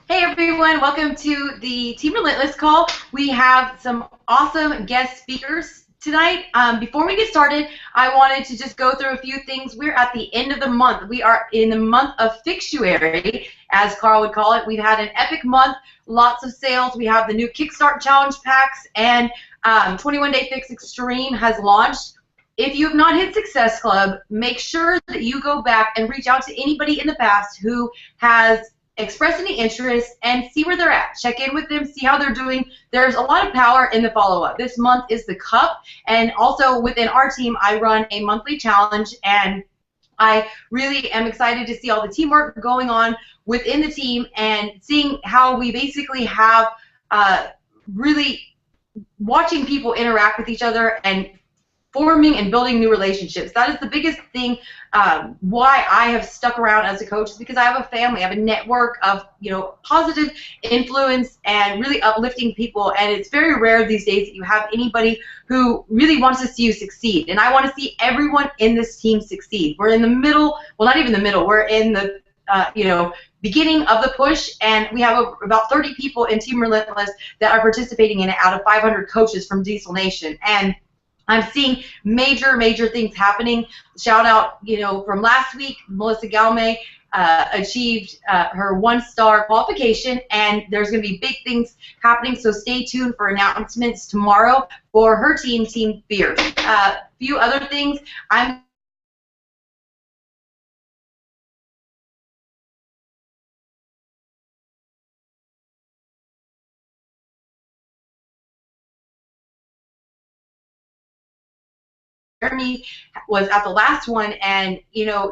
Hey everyone, welcome to the Team Relentless Call. We have some awesome guest speakers tonight. Before we get started, I wanted to just go through a few things. We're at the end of the month. We are in the month of Fixuary, as Carl would call it. We've had an epic month, lots of sales. We have the new Kickstart Challenge packs, and 21-Day Fix Extreme has launched. If you have not hit Success Club, make sure that you go back and reach out to anybody in the past who has express any interest and see where they're at. Check in with them, see how they're doing. There's a lot of power in the follow-up. This month is the cup, and also within our team, I run a monthly challenge, and I really am excited to see all the teamwork going on within the team and seeing how we basically have really watching people interact with each other and forming and building new relationships. That is the biggest thing why I have stuck around as a coach, is because I have a family, I have a network of positive influence and really uplifting people, and it's very rare these days that you have anybody who really wants to see you succeed, and I want to see everyone in this team succeed. We're in the middle, well, not even the middle, we're in the beginning of the push, and we have about 30 people in Team Relentless that are participating in it out of 500 coaches from Diesel Nation, and I'm seeing major things happening. Shout out, from last week, Melissa Galmay achieved her 1-star qualification, and there's going to be big things happening, so stay tuned for announcements tomorrow for her team, Team Beard. A few other things. I'm Jeremy was at the last one, and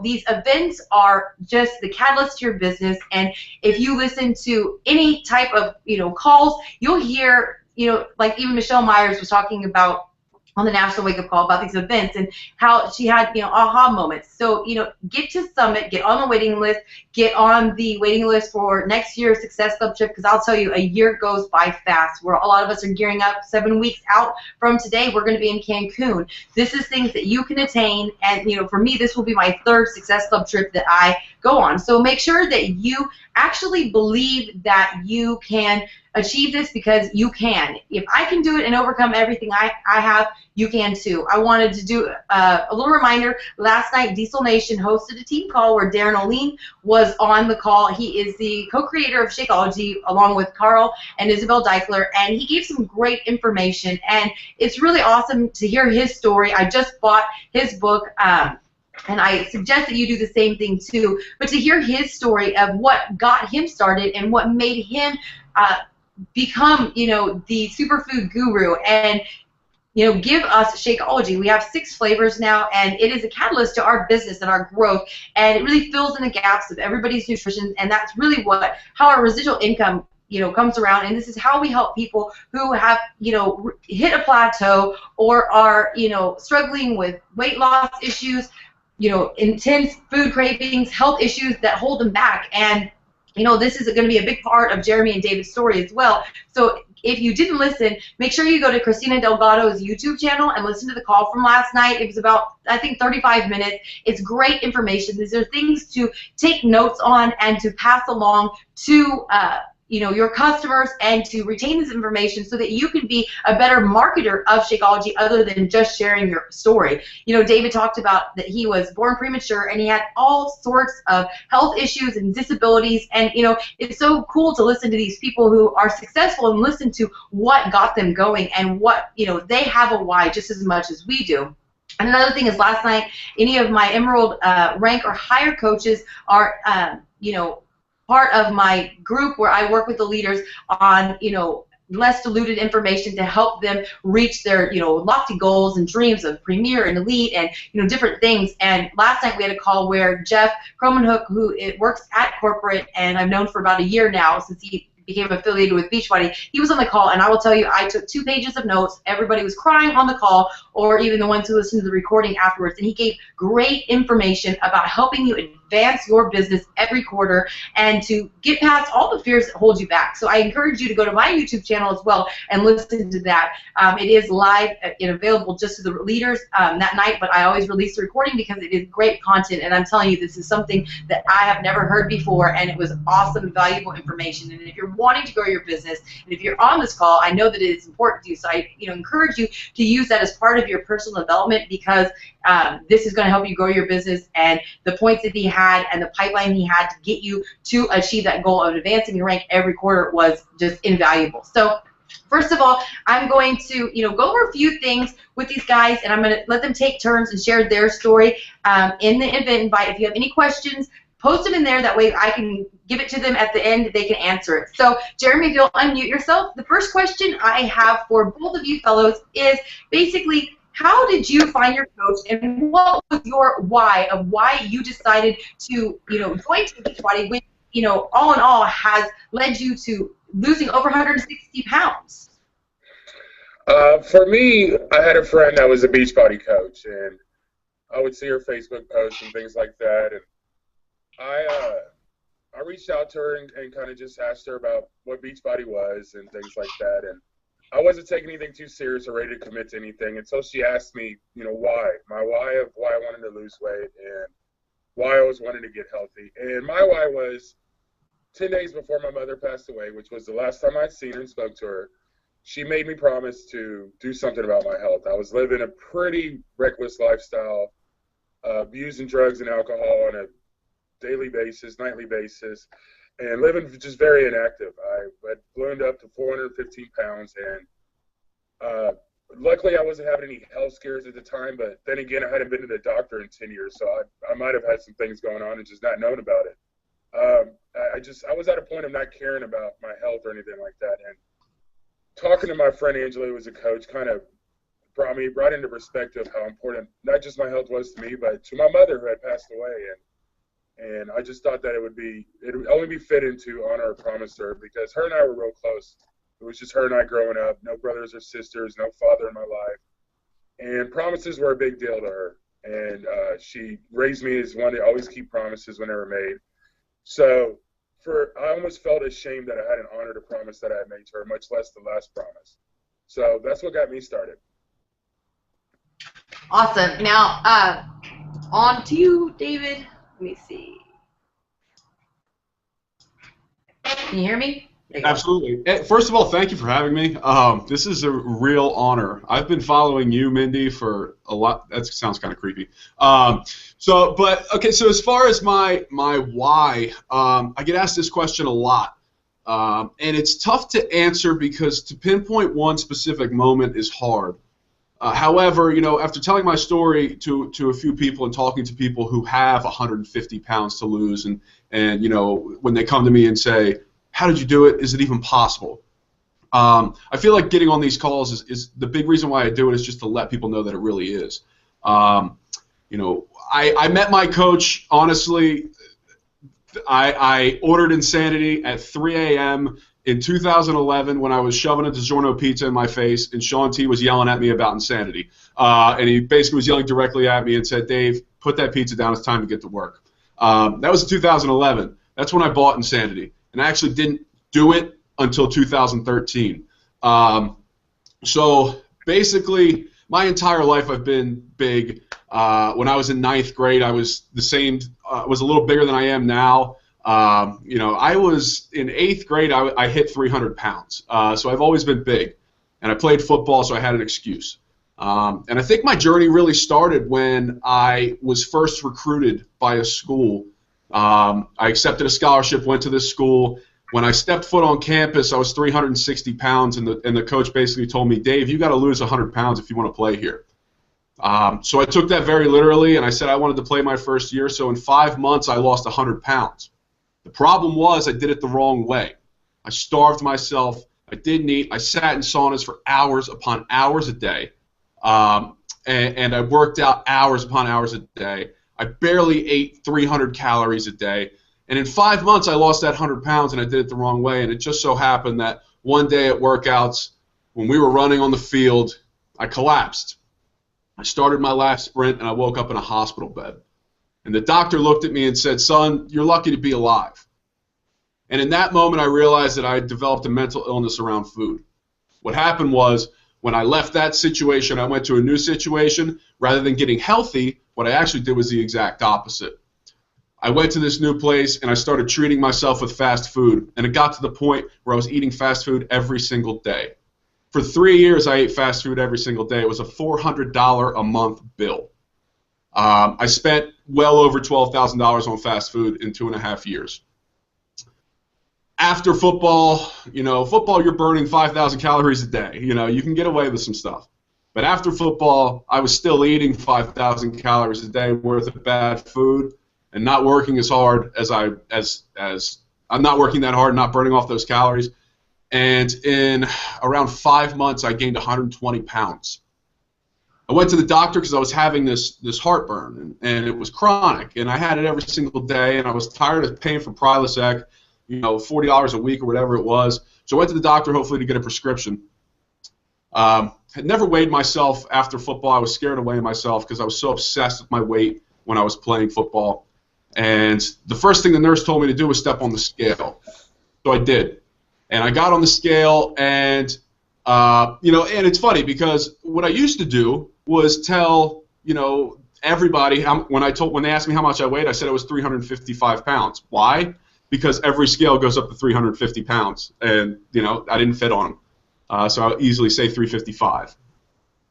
these events are just the catalyst to your business. And if you listen to any type of calls, you'll hear like even Michelle Myers was talking about on the National Wake Up Call about these events and how she had aha moments. So get to Summit, get on the waiting list, get on the waiting list for next year's Success Club trip, because I'll tell you, a year goes by fast. Where a lot of us are gearing up 7 weeks out from today, we're going to be in Cancun. This is things that you can attain, and for me, this will be my 3rd Success Club trip that I go on. So make sure that you actually believe that you can achieve this, because you can. If I can do it and overcome everything I have, you can too. I wanted to do a little reminder. Last night, Diesel Nation hosted a team call where Darren Oline was on the call. He is the co-creator of Shakeology along with Carl and Isabel Deichler, and he gave some great information, and it's really awesome to hear his story. I just bought his book, and I suggest that you do the same thing too, but to hear his story of what got him started and what made him become the superfood guru and give us Shakeology. We have 6 flavors now, and it is a catalyst to our business and our growth, and it really fills in the gaps of everybody's nutrition, and that's really how our residual income comes around. And this is how we help people who have hit a plateau or are struggling with weight loss issues, intense food cravings, health issues that hold them back. And this is going to be a big part of Jeremy and David's story as well. So if you didn't listen, make sure you go to Christina Delgado's YouTube channel and listen to the call from last night. It was about, I think, 35 minutes. It's great information. These are things to take notes on and to pass along to your customers, and to retain this information so that you can be a better marketer of Shakeology other than just sharing your story. David talked about that he was born premature and he had all sorts of health issues and disabilities, and it's so cool to listen to these people who are successful and listen to what got them going and what they have a why just as much as we do. And another thing is, last night, any of my Emerald rank or higher coaches are part of my group where I work with the leaders on, less diluted information to help them reach their, lofty goals and dreams of Premier and Elite and, different things. And last night we had a call where Jeff Cromanhook, who works at corporate and I've known for about a year now since he became affiliated with Beachbody, he was on the call, and I will tell you, I took 2 pages of notes. Everybody was crying on the call, or even the ones who listened to the recording afterwards, and he gave great information about helping you advance your business every quarter and to get past all the fears that hold you back. So I encourage you to go to my YouTube channel as well and listen to that. It is live and available just to the leaders that night, but I always release the recording because it is great content, and I'm telling you, this is something that I have never heard before, and it was awesome, valuable information. And if you're wanting to grow your business, and if you're on this call, I know that it is important to you, so I encourage you to use that as part of your personal development, because this is going to help you grow your business, and the points that he had and the pipeline he had to get you to achieve that goal of advancing your rank every quarter was just invaluable. So first of all, I'm going to go over a few things with these guys, and I'm going to let them take turns and share their story in the event invite. If you have any questions, post them in there. That way I can give it to them at the end. They can answer it. So Jeremy, if you'll unmute yourself. The first question I have for both of you fellows is basically, how did you find your coach, and what was your why of why you decided to join Team Beachbody, which all in all has led you to losing over 160 pounds? For me, I had a friend that was a Beachbody coach, and I would see her Facebook posts and things like that, and I reached out to her and kind of just asked her about what Beachbody was and things like that, and I wasn't taking anything too serious or ready to commit to anything until she asked me, why I wanted to lose weight and why I was wanting to get healthy. And my why was 10 days before my mother passed away, which was the last time I'd seen her and spoke to her. She made me promise to do something about my health. I was living a pretty reckless lifestyle, abusing drugs and alcohol on a daily basis, nightly basis, and living just very inactive. I had ballooned up to 415 pounds, and luckily I wasn't having any health scares at the time, but then again, I hadn't been to the doctor in 10 years, so I might have had some things going on and just not known about it. I was at a point of not caring about my health or anything like that, and talking to my friend Angela, who was a coach, kind of brought into perspective how important not just my health was to me, but to my mother, who had passed away. And I just thought that it would only be fitting to honor a promise to her, because her and I were real close. It was just her and I growing up, no brothers or sisters, no father in my life. And promises were a big deal to her. And she raised me as one to always keep promises when they were made. So I almost felt ashamed that I hadn't honored a promise that I had made to her, much less the last promise. So that's what got me started. Awesome. Now, on to you, David. Let me see. Can you hear me? Absolutely. First of all, thank you for having me. This is a real honor. I've been following you, Mindy, for a lot. That sounds kind of creepy. So as far as my why, I get asked this question a lot, and it's tough to answer because to pinpoint one specific moment is hard. However, after telling my story to a few people and talking to people who have 150 pounds to lose, and when they come to me and say, how did you do it? Is it even possible? I feel like getting on these calls is the big reason why I do it, is just to let people know that it really is. I met my coach, honestly, I ordered Insanity at 3 a.m. in 2011 when I was shoving a DiGiorno pizza in my face, and Sean T was yelling at me about Insanity. And he basically was yelling directly at me and said, Dave, put that pizza down, it's time to get to work. That was in 2011. That's when I bought Insanity. And I actually didn't do it until 2013. So basically, my entire life I've been big. When I was in 9th grade, I was the same. Was a little bigger than I am now. I was in 8th grade. I hit 300 pounds. So I've always been big, and I played football, so I had an excuse. And I think my journey really started when I was first recruited by a school. I accepted a scholarship, went to this school. When I stepped foot on campus, I was 360 pounds, and the coach basically told me, Dave, you got to lose 100 pounds if you want to play here. So I took that very literally, and I said I wanted to play my first year. So in 5 months, I lost 100 pounds. The problem was I did it the wrong way. I starved myself. I didn't eat. I sat in saunas for hours upon hours a day, and I worked out hours upon hours a day. I barely ate 300 calories a day. And in 5 months, I lost that 100 pounds, and I did it the wrong way. And it just so happened that one day at workouts, when we were running on the field, I collapsed. I started my last sprint, and I woke up in a hospital bed. And the doctor looked at me and said, "Son, you're lucky to be alive." And in that moment, I realized that I had developed a mental illness around food. What happened was, when I left that situation, I went to a new situation. Rather than getting healthy, what I actually did was the exact opposite. I went to this new place and I started treating myself with fast food. And it got to the point where I was eating fast food every single day. For 3 years, I ate fast food every single day. It was a $400 a month bill. I spent well over $12,000 on fast food in 2.5 years. After football, you're burning 5,000 calories a day. You can get away with some stuff. But after football, I was still eating 5,000 calories a day worth of bad food and not working as hard as I'm not working that hard, not burning off those calories. And in around 5 months, I gained 120 pounds. I went to the doctor because I was having this heartburn, and it was chronic, and I had it every single day, and I was tired of paying for Prilosec, $40 a week or whatever it was. So I went to the doctor hopefully to get a prescription. Had never weighed myself after football. I was scared of weighing myself because I was so obsessed with my weight when I was playing football. And the first thing the nurse told me to do was step on the scale. So I did. And I got on the scale, and and it's funny because what I used to do was tell everybody when they asked me how much I weighed, I said it was 355 pounds. Why? Because every scale goes up to 350 pounds, and I didn't fit on them, so I'll easily say 355.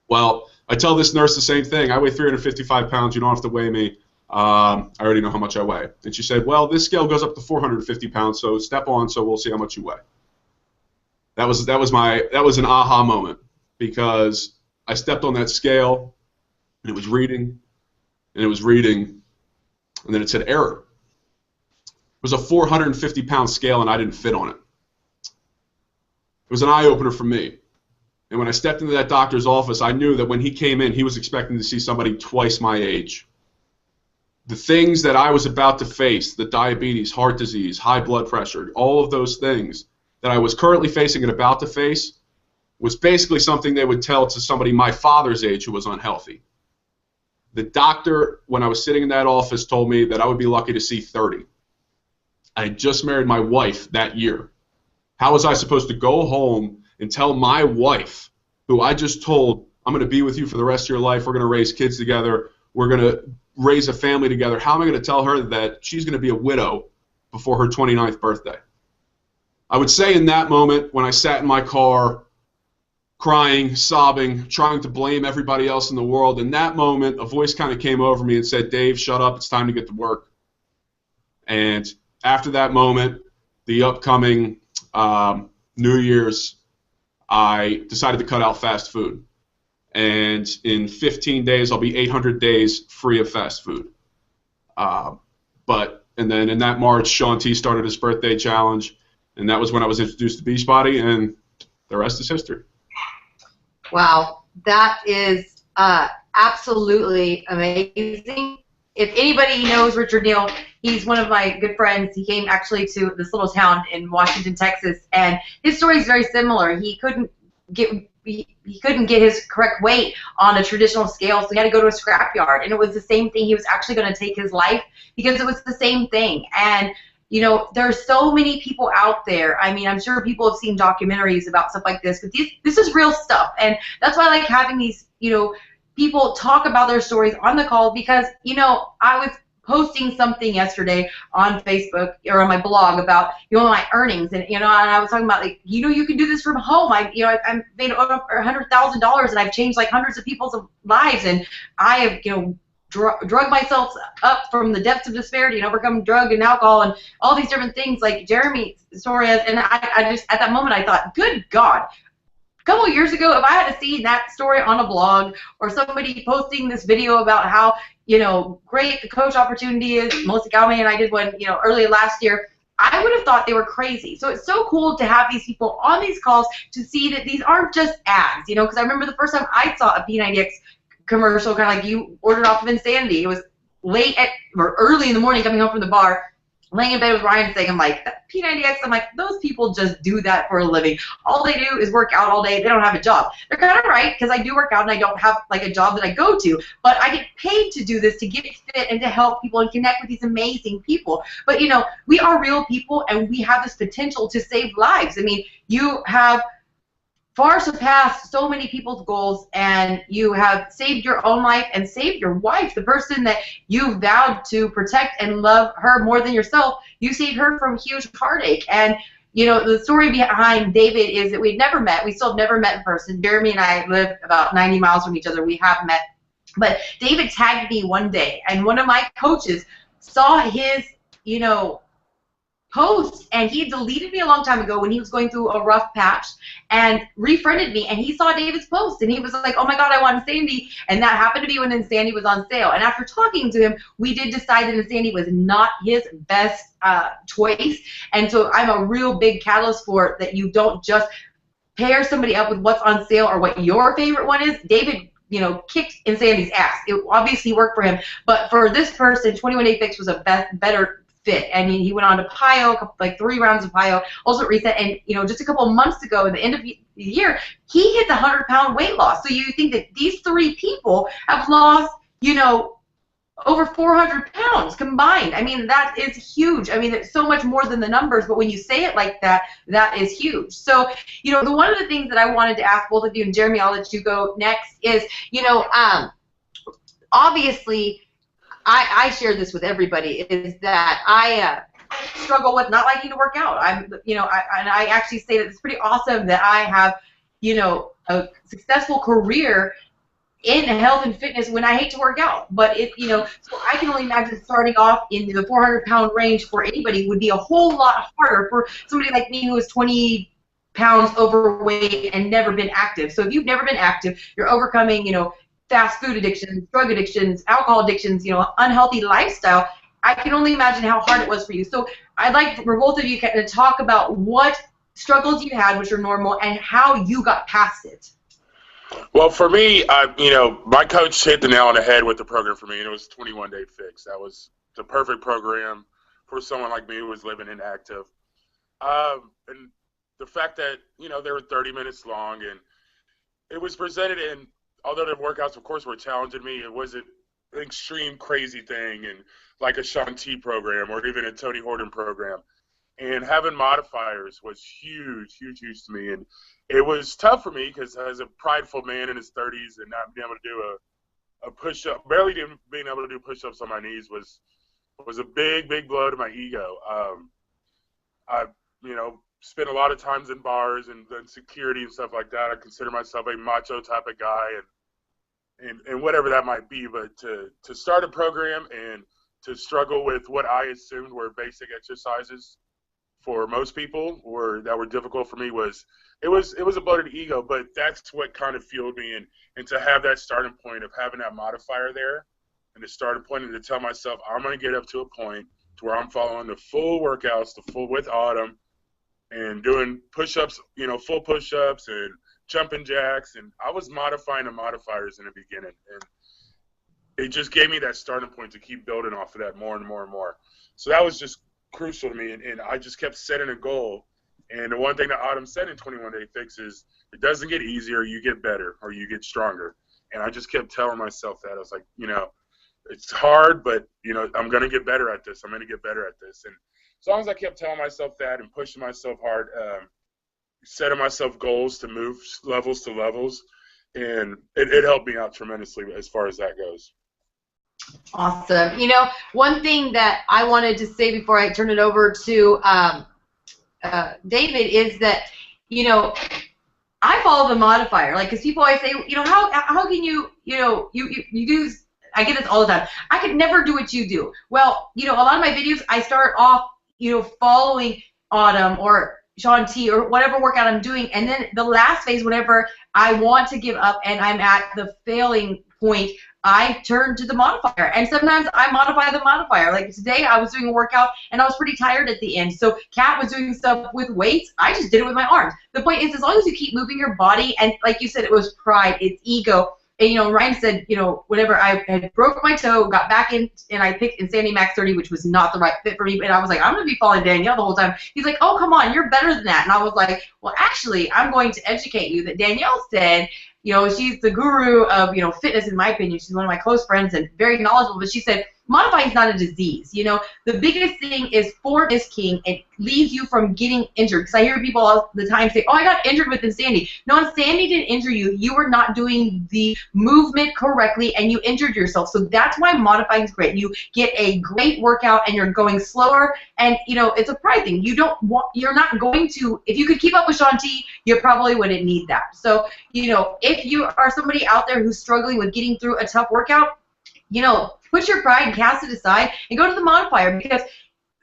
Well, I tell this nurse the same thing. I weigh 355 pounds. You don't have to weigh me. I already know how much I weigh. And she said, "Well, this scale goes up to 450 pounds, so step on, so we'll see how much you weigh." That was an aha moment, because I stepped on that scale, and it was reading, and then it said error. It was a 450-pound scale, and I didn't fit on it. It was an eye-opener for me. And when I stepped into that doctor's office, I knew that when he came in, he was expecting to see somebody twice my age. The things that I was about to face, the diabetes, heart disease, high blood pressure, all of those things that I was currently facing and about to face, was basically something they would tell to somebody my father's age who was unhealthy. The doctor, when I was sitting in that office, told me that I would be lucky to see 30. I had just married my wife that year. How was I supposed to go home and tell my wife, who I just told, I'm going to be with you for the rest of your life, we're going to raise kids together, we're going to raise a family together, how am I going to tell her that she's going to be a widow before her 29th birthday? I would say in that moment, when I sat in my car, crying, sobbing, trying to blame everybody else in the world, in that moment, a voice kind of came over me and said, "Dave, shut up, it's time to get to work." And after that moment, the upcoming New Year's, I decided to cut out fast food. And in 15 days, I'll be 800 days free of fast food. And then in that March, Shaun T started his birthday challenge, and that was when I was introduced to Beachbody, and the rest is history. Wow, that is absolutely amazing. If anybody knows Richard Neal, he's one of my good friends. He came actually to this little town in Washington, Texas, and his story is very similar. He couldn't get his correct weight on a traditional scale, so he had to go to a scrapyard, and it was the same thing. He was actually going to take his life because it was the same thing. And there are so many people out there. I mean, I'm sure people have seen documentaries about stuff like this, but this is real stuff, and that's why I like having these people talk about their stories on the call, because I was posting something yesterday on Facebook or on my blog about my earnings, and and I was talking about you can do this from home. I made over $100,000, and I've changed hundreds of people's lives, and I have drug myself up from the depths of disparity and overcome drug and alcohol and all these different things like Jeremy's story. And I just at that moment I thought, good God. A couple of years ago, if I had seen that story on a blog or somebody posting this video about how, great the coach opportunity is, Melissa Galway and I did one, early last year, I would have thought they were crazy. So it's so cool to have these people on these calls to see that these aren't just ads, because I remember the first time I saw a P90X commercial, kind of like you ordered off of Insanity. It was late or early in the morning coming home from the bar. laying in bed with Ryan saying, I'm like, P90X, I'm like, those people just do that for a living. All they do is work out all day. They don't have a job. They're kind of right, because I do work out and I don't have like a job that I go to, but I get paid to do this, to get fit and to help people and connect with these amazing people. But, you know, we are real people and we have this potential to save lives. I mean, you have far surpassed so many people's goals, and you have saved your own life and saved your wife, the person that you vowed to protect and love her more than yourself. You saved her from huge heartache. And you know, the story behind David is that we'd never met. We still have never met in person. Jeremy and I live about 90 miles from each other. We have met. But David tagged me one day, and one of my coaches saw his, you know, post, and he had deleted me a long time ago when he was going through a rough patch, and refriended me, and he saw David's post, and he was like, oh my God, I want Insanity. And that happened to be when Insanity was on sale. And after talking to him, we did decide that Insanity was not his best choice. And so I'm a real big catalyst for that. You don't just pair somebody up with what's on sale or what your favorite one is. David, you know, kicked Insanity's ass. It obviously worked for him, but for this person, 21 Day Fix was a better fit. I mean, he went on to PIO, like 3 rounds of PIO, also reset, and you know, just a couple of months ago, at the end of the year, he hit the 100-pound weight loss. So you think that these 3 people have lost, you know, over 400 pounds combined. I mean, that is huge. I mean, it's so much more than the numbers, but when you say it like that, that is huge. So, you know, one of the things that I wanted to ask both of you, and Jeremy, I'll let you go next, is, you know, obviously, I share this with everybody, is that I struggle with not liking to work out. You know, and I actually say that it's pretty awesome that I have, you know, a successful career in health and fitness when I hate to work out. But it, you know, so I can only imagine starting off in the 400-pound range for anybody would be a whole lot harder for somebody like me who is 20 pounds overweight and never been active. So if you've never been active, you're overcoming, you know, fast food addictions, drug addictions, alcohol addictions, you know, unhealthy lifestyle. I can only imagine how hard it was for you. So I'd like for both of you to talk about what struggles you had, which are normal, and how you got past it. Well, for me, you know, my coach hit the nail on the head with the program for me, and it was 21 Day Fix. That was the perfect program for someone like me who was living inactive. And the fact that, you know, they were 30 minutes long, and it was presented in, although the workouts, of course, were challenging me, it wasn't an extreme crazy thing and like a Shaun T program or even a Tony Horton program. And having modifiers was huge, huge, huge to me. And it was tough for me because as a prideful man in his 30s and not being able to do a push-up, barely being able to do push-ups on my knees was a big, big blow to my ego. I, you know, spent a lot of times in bars and security and stuff like that. I consider myself a macho type of guy and whatever that might be. But to start a program and to struggle with what I assumed were basic exercises for most people or that were difficult for me it was a blow to the ego. But that's what kind of fueled me, and to have that starting point of having that modifier there and the starting point, and to tell myself I'm going to get up to a point to where I'm following the full workouts, the full with Autumn, and doing push-ups, you know, full push-ups and jumping jacks. And I was modifying the modifiers in the beginning. And it just gave me that starting point to keep building off of that more and more and more. So that was just crucial to me. And I just kept setting a goal. And the one thing that Autumn said in 21 Day Fix is it doesn't get easier, you get better or you get stronger. And I just kept telling myself that. I was like, you know, it's hard, but, you know, I'm going to get better at this. I'm going to get better at this. And as long as I kept telling myself that and pushing myself hard, setting myself goals to move levels to levels, and it helped me out tremendously as far as that goes. Awesome. You know, one thing that I wanted to say before I turn it over to David is that, you know, I follow the modifier. Like, because people always say, you know, how can you, you know, you do, I get this all the time. I could never do what you do. Well, you know, a lot of my videos, I start off, you know, following Autumn or Shaun T or whatever workout I'm doing, and then the last phase, whenever I want to give up and I'm at the failing point, I turn to the modifier. And sometimes I modify the modifier. Like today, I was doing a workout and I was pretty tired at the end. So Kat was doing stuff with weights. I just did it with my arms. The point is, as long as you keep moving your body, and like you said, it was pride, it's ego, And, Ryan said, whenever I had broke my toe, got back in, and I picked Insanity Max 30, which was not the right fit for me, and I was like, I'm going to be following Danielle the whole time. He's like, oh, come on, you're better than that. And I was like, well, actually, I'm going to educate you that Danielle said, she's the guru of, fitness, in my opinion. She's one of my close friends and very knowledgeable, but she said, modifying is not a disease. The biggest thing is form is king. It leaves you from getting injured. Because I hear people all the time say, oh, I got injured with Insanity. No, Insanity didn't injure you. You were not doing the movement correctly, and you injured yourself. So that's why modifying is great. You get a great workout, and you're going slower, and, it's a pride thing. You're not going to, if you could keep up with Shaun T, you probably wouldn't need that. So, if you are somebody out there who's struggling with getting through a tough workout, put your pride and cast it aside and go to the modifier, because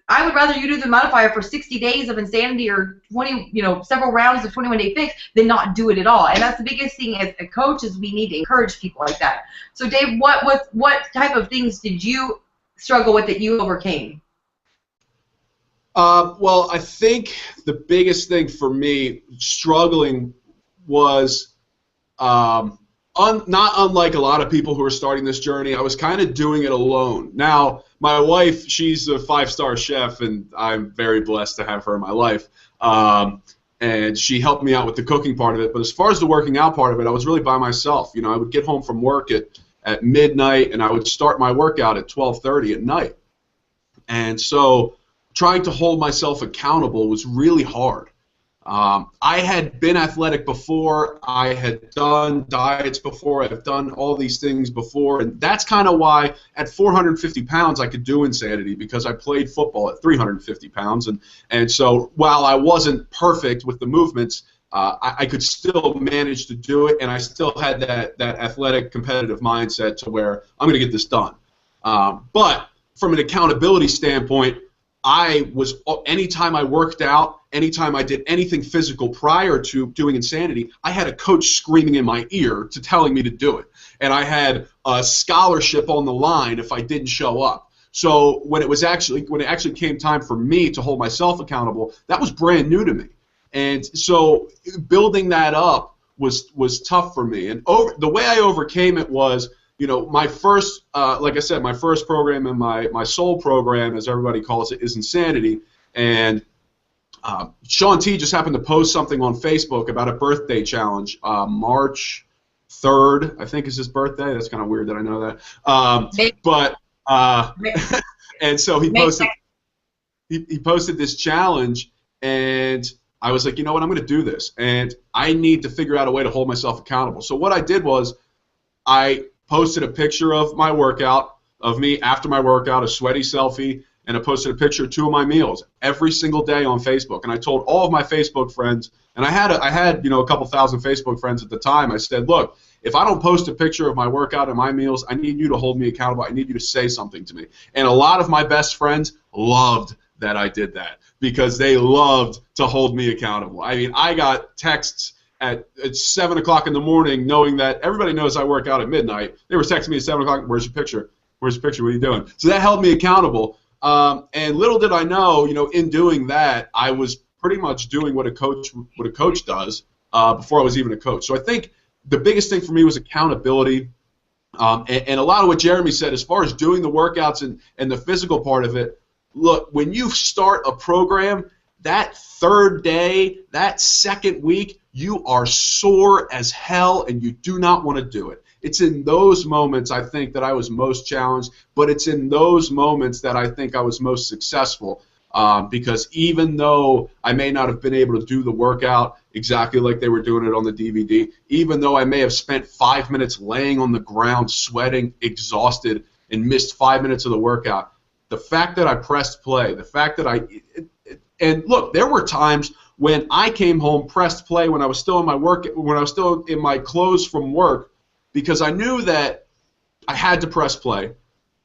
I would rather you do the modifier for 60 days of Insanity or 20, several rounds of 21-day fix than not do it at all. And that's the biggest thing as a coach, is we need to encourage people like that. So Dave, what type of things did you struggle with that you overcame? Well, I think the biggest thing for me struggling was not unlike a lot of people who are starting this journey, I was kind of doing it alone. Now, my wife, she's a 5-star chef, and I'm very blessed to have her in my life. And she helped me out with the cooking part of it. But as far as the working out part of it, I was really by myself. I would get home from work at midnight, and I would start my workout at 12:30 at night. And so trying to hold myself accountable was really hard. I had been athletic before. I had done diets before. I've done all these things before. And that's kind of why at 450 pounds I could do Insanity, because I played football at 350 pounds. And so while I wasn't perfect with the movements, I could still manage to do it. And I still had that athletic competitive mindset to where I'm going to get this done. But from an accountability standpoint, anytime I worked out, anytime I did anything physical prior to doing Insanity, I had a coach screaming in my ear to telling me to do it. And I had a scholarship on the line if I didn't show up. So when it actually came time for me to hold myself accountable, that was brand new to me. And so building that up was tough for me. And the way I overcame it was, my first, like I said, my first program and my soul program, as everybody calls it, is Insanity. And Shaun T just happened to post something on Facebook about a birthday challenge. March 3rd, I think, is his birthday. That's kind of weird that I know that. And so he posted this challenge, and I was like, you know what, I'm going to do this. And I need to figure out a way to hold myself accountable. So what I did was I posted a picture of my workout, of me after my workout, a sweaty selfie, and I posted a picture of 2 of my meals every single day on Facebook. And I told all of my Facebook friends, and I had a couple thousand Facebook friends at the time. I said, look, if I don't post a picture of my workout and my meals, I need you to hold me accountable. I need you to say something to me. And a lot of my best friends loved that I did that, because they loved to hold me accountable. I mean, I got texts at 7 o'clock in the morning, knowing that everybody knows I work out at midnight. They were texting me at 7 o'clock, where's your picture? Where's your picture? What are you doing? So that held me accountable. And little did I know, in doing that, I was pretty much doing what a coach does before I was even a coach. So I think the biggest thing for me was accountability. And a lot of what Jeremy said, as far as doing the workouts and the physical part of it, look, when you start a program, that 3rd day, that 2nd week, you are sore as hell and you do not want to do it. It's in those moments, I think, that I was most challenged, but it's in those moments that I think I was most successful, because even though I may not have been able to do the workout exactly like they were doing it on the DVD, even though I may have spent 5 minutes laying on the ground sweating, exhausted, and missed 5 minutes of the workout, the fact that I pressed play, the fact that and look, there were times when I came home, pressed play when I was still in my clothes from work, because I knew that I had to press play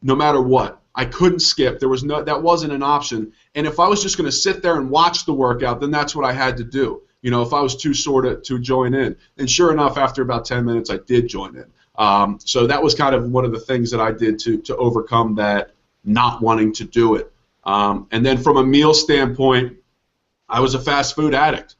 no matter what. I couldn't skip. That wasn't an option. And if I was just going to sit there and watch the workout, then that's what I had to do. If I was too sore to join in. And sure enough, after about 10 minutes, I did join in. So that was kind of one of the things that I did to overcome that not wanting to do it. And then from a meal standpoint, I was a fast food addict.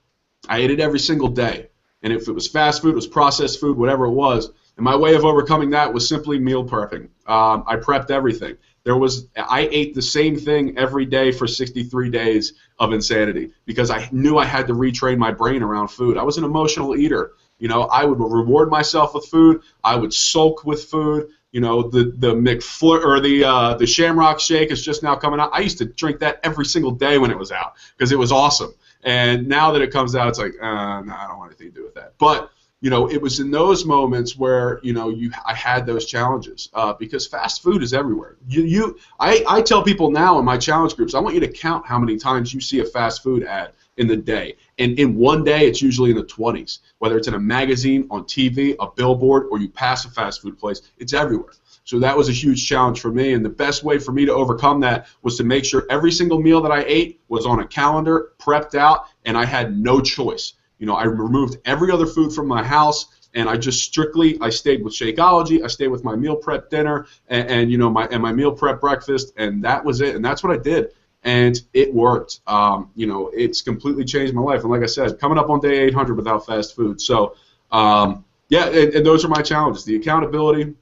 I ate it every single day. And if it was fast food, it was processed food, whatever it was, And my way of overcoming that was simply meal prepping. I prepped everything. I ate the same thing every day for 63 days of insanity because I knew I had to retrain my brain around food. I was an emotional eater. You know, I would reward myself with food. I would sulk with food. You know, the the Shamrock Shake is just now coming out. I used to drink that every single day when it was out because it was awesome. And now that it comes out, it's like, no, I don't want anything to do with that. But you know, it was in those moments where, you know, I had those challenges because fast food is everywhere. I tell people now in my challenge groups, I want you to count how many times you see a fast food ad in the day. And in one day, it's usually in the 20s, whether it's in a magazine, on TV, a billboard, or you pass a fast food place. It's everywhere. So that was a huge challenge for me, and the best way for me to overcome that was to make sure every single meal that I ate was on a calendar, prepped out, and I had no choice. You know, I removed every other food from my house, and I stayed with Shakeology. I stayed with my meal prep dinner and you know, my meal prep breakfast, and that was it. And that's what I did, and it worked. You know, it's completely changed my life. And like I said, coming up on day 800 without fast food. So, yeah, and those are my challenges: the accountability,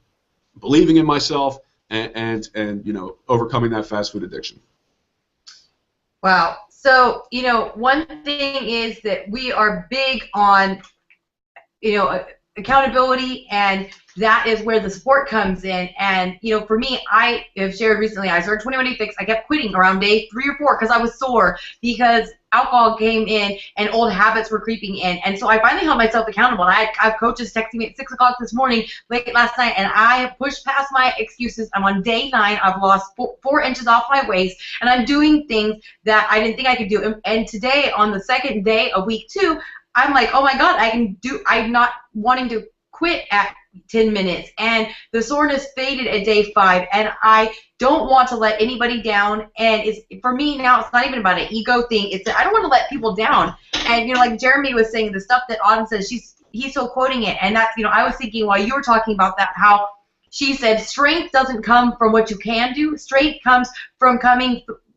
believing in myself, and you know, overcoming that fast food addiction. Wow. So, you know, one thing is that we are big on, you know, accountability, and that is where the support comes in. And, you know, for me, I have shared recently, I started 21 Day Fix. I kept quitting around day 3 or 4 because I was sore because alcohol came in and old habits were creeping in. And so I finally held myself accountable. And I have coaches texting me at 6 o'clock this morning, late last night, and I have pushed past my excuses. I'm on day 9. I've lost 4 inches off my waist, and I'm doing things that I didn't think I could do. And today, on the second day of week 2, I'm like, oh my God, I'm not wanting to quit at 10 minutes, and the soreness faded at day 5, and I don't want to let anybody down. And it's, for me now, it's not even about an ego thing. It's that I don't want to let people down. And, you know, like Jeremy was saying, the stuff that Autumn says, he's still quoting it, and that's, you know, I was thinking while you were talking about that, how she said strength doesn't come from what you can do. Strength comes from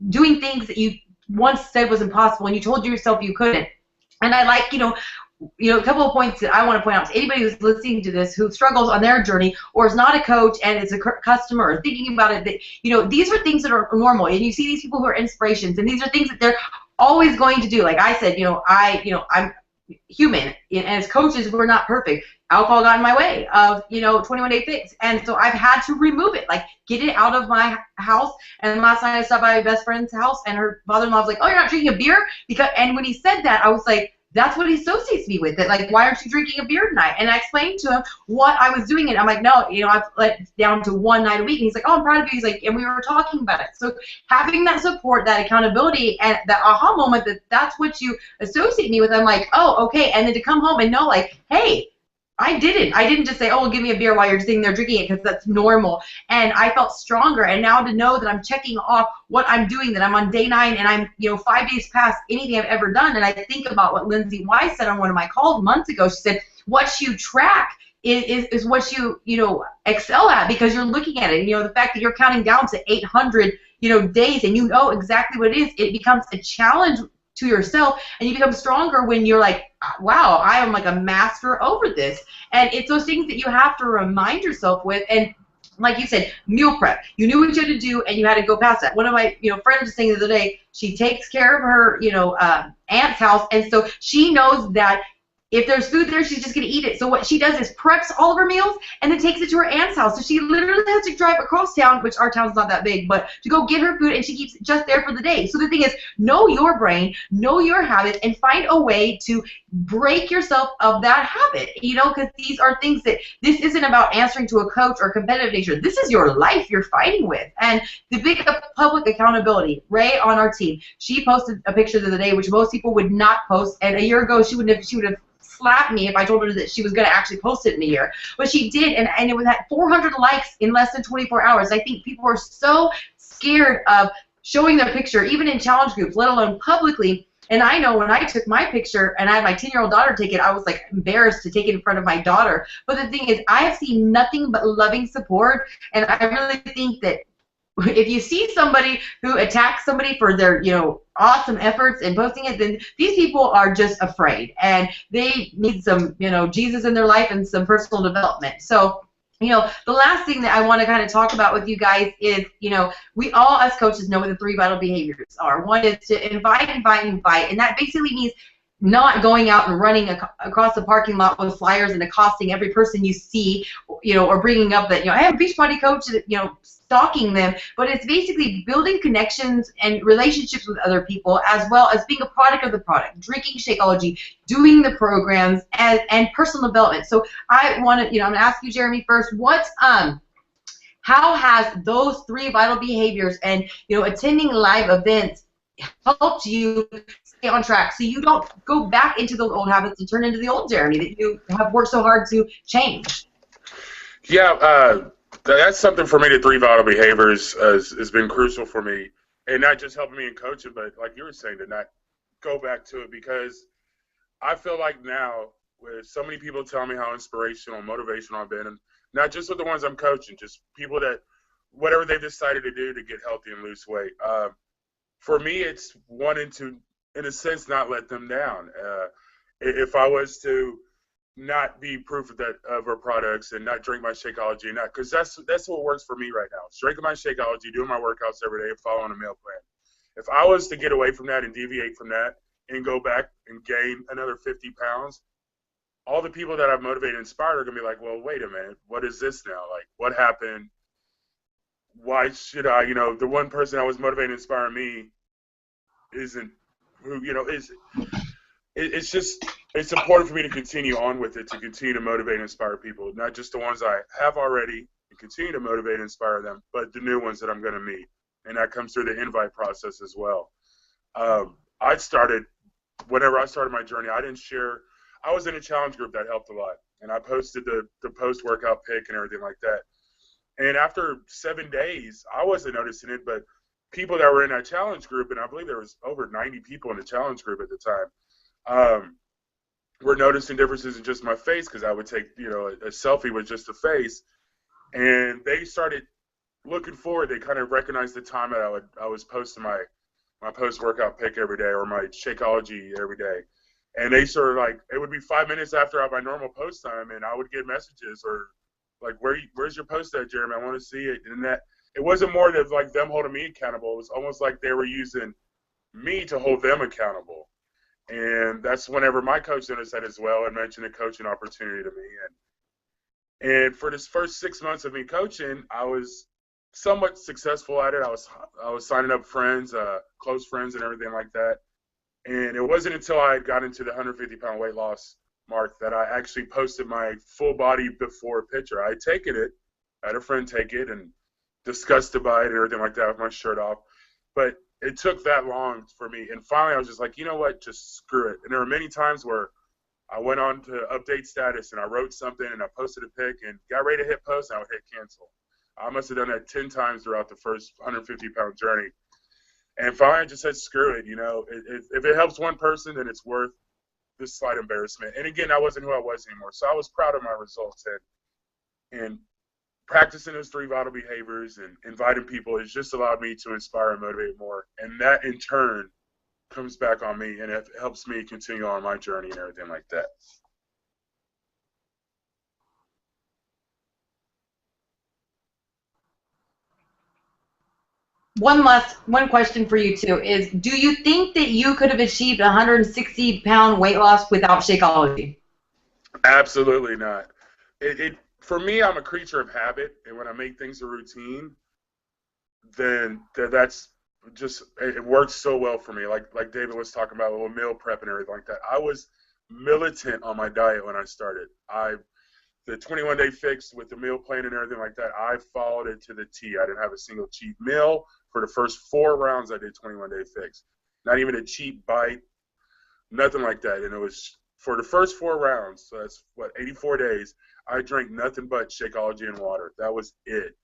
doing things that you once said was impossible, and you told yourself you couldn't. And I like, you know, a couple of points that I want to point out to anybody who's listening to this who struggles on their journey or is not a coach and is a customer or thinking about it, that, you know, these are things that are normal, and you see these people who are inspirations, and these are things that they're always going to do. Like I said, you know, I'm human, and as coaches, we're not perfect. Alcohol got in my way of, you know, 21 Day Fix, and so I've had to remove it, like get it out of my house. And last night I stopped by my best friend's house, and her father-in-law was like, "Oh, you're not drinking a beer?" And when he said that, I was like, that's what he associates me with. That, like, why aren't you drinking a beer tonight? And I explained to him what I was doing, and I'm like, no, you know, I've let it down to 1 night a week. And he's like, oh, I'm proud of you. He's like, and we were talking about it. So having that support, that accountability, and that aha moment that that's what you associate me with, I'm like, oh, okay. And then to come home and know, like, hey, I didn't just say, oh, well, give me a beer while you're sitting there drinking it, because that's normal. And I felt stronger. And now to know that I'm checking off what I'm doing, that I'm on day 9, and I'm, you know, 5 days past anything I've ever done. And I think about what Lindsay Wise said on one of my calls months ago. She said, what you track is what you know, excel at, because you're looking at it. And, you know, the fact that you're counting down to 800, you know, days, and you know exactly what it is, it becomes a challenge to yourself, and you become stronger when you're like, wow, I am like a master over this. And it's those things that you have to remind yourself with. And like you said, meal prep, you knew what you had to do, and you had to go past that. One of my, you know, friends was saying the other day, she takes care of her, you know, aunt's house, and so she knows that if there's food there, she's just going to eat it. So what she does is preps all of her meals and then takes it to her aunt's house. So she literally has to drive across town, which our town's not that big, but to go get her food, and she keeps it just there for the day. So the thing is, know your brain, know your habits, and find a way to break yourself of that habit, you know, because these are things that, this isn't about answering to a coach or competitive nature. This is your life you're fighting with. And the big public accountability, Ray on our team, she posted a picture the other day, which most people would not post, and a year ago she would have slapped me if I told her that she was going to actually post it in a year. But she did, and it was at 400 likes in less than 24 hours. I think people are so scared of showing their picture, even in challenge groups, let alone publicly. And I know when I took my picture and I had my 10-year-old daughter take it, I was like embarrassed to take it in front of my daughter. But the thing is, I have seen nothing but loving support, and I really think that if you see somebody who attacks somebody for their, awesome efforts and posting it, then these people are just afraid and they need some, Jesus in their life and some personal development. So, the last thing that I want to kind of talk about with you guys is, we all as coaches know what the 3 vital behaviors are. One is to invite, and that basically means not going out and running across the parking lot with flyers and accosting every person you see, or bringing up that, I have a Beachbody coach, stalking them, but it's basically building connections and relationships with other people, as well as being a product of the product, drinking Shakeology, doing the programs, and personal development. So I want to, I'm going to ask you, Jeremy, first, how has those 3 vital behaviors and, attending live events helped you stay on track so you don't go back into those old habits and turn into the old Jeremy that you have worked so hard to change? Yeah, that's something for me. The 3 vital behaviors has been crucial for me, and not just helping me in coaching, but like you were saying, to not go back to it, because I feel like now with so many people telling me how inspirational and motivational I've been, and not just with the ones I'm coaching, just people that whatever they've decided to do to get healthy and lose weight. For me, it's wanting to, in a sense, not let them down. If I was to not be proof of our products and not drink my Shakeology, and because that's what works for me right now. It's drinking my Shakeology, doing my workouts every day, and following a meal plan. If I was to get away from that and deviate from that and go back and gain another 50 pounds, all the people that I've motivated and inspired are going to be like, well, wait a minute, what is this now? Like, what happened? Why should I, the one person I was motivating and inspiring me isn't who, it's important for me to continue on with it, to continue to motivate and inspire people, not just the ones I have already and continue to motivate and inspire them, but the new ones that I'm going to meet. And that comes through the invite process as well. Whenever I started my journey, I didn't share. I was in a challenge group that helped a lot, and I posted the post-workout pic and everything like that. And after 7 days, I wasn't noticing it, but people that were in that challenge group, and I believe there was over 90 people in the challenge group at the time, were noticing differences in just my face, because I would take, a selfie with just the face, and they started looking forward. They kind of recognized the time that I was posting my post-workout pic every day, or my Shakeology every day. And they sort of like, it would be 5 minutes after my normal post time, and I would get messages or like, where's your post at, Jeremy? I want to see it. And that it wasn't more than like them holding me accountable. It was almost like they were using me to hold them accountable. And that's whenever my coach noticed that as well and mentioned a coaching opportunity to me. And for this first 6 months of me coaching, I was somewhat successful at it. I was signing up friends, close friends, and everything like that. And it wasn't until I got into the 150-pound weight loss mark that I actually posted my full body before picture. I had taken it, I had a friend take it, and disgusted by it and everything like that with my shirt off. But it took that long for me. And finally, I was just like, you know what, just screw it. And there were many times where I went on to update status and I wrote something and I posted a pic and got ready to hit post and I would hit cancel. I must have done that 10 times throughout the first 150-pound journey. And finally, I just said, screw it. If it helps one person, then it's worth this slight embarrassment. And again, I wasn't who I was anymore. So I was proud of my results. And practicing those 3 vital behaviors and inviting people has just allowed me to inspire and motivate more. And that, in turn, comes back on me, and it helps me continue on my journey and everything like that. One question for you too is, do you think that you could have achieved 160-pound weight loss without Shakeology? Absolutely not. For me, I'm a creature of habit, and when I make things a routine, then that's just, it works so well for me. Like David was talking about with meal prep and everything like that. I was militant on my diet when I started. The 21-day fix with the meal plan and everything like that, I followed it to the T. I didn't have a single cheat meal. For the first 4 rounds, I did 21-day fix. Not even a cheat bite, nothing like that. And it was for the first 4 rounds, so that's, 84 days, I drank nothing but Shakeology and water. That was it.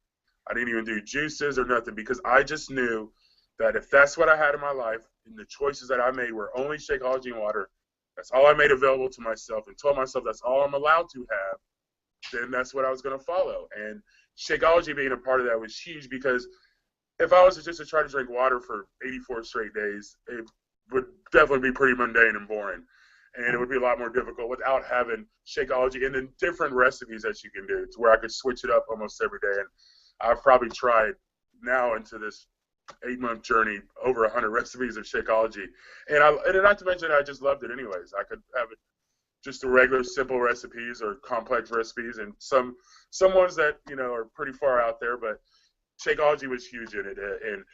I didn't even do juices or nothing, because I just knew that if that's what I had in my life and the choices that I made were only Shakeology and water, that's all I made available to myself, and told myself that's all I'm allowed to have, then that's what I was going to follow. And Shakeology being a part of that was huge, because if I was to just try to drink water for 84 straight days, it would definitely be pretty mundane and boring. And it would be a lot more difficult without having Shakeology and then different recipes that you can do to where I could switch it up almost every day. And I've probably tried now into this 8-month journey over 100 recipes of Shakeology. And not to mention I just loved it anyways. I could have it just the regular simple recipes or complex recipes and some ones that, are pretty far out there, but Shakeology was huge in it, and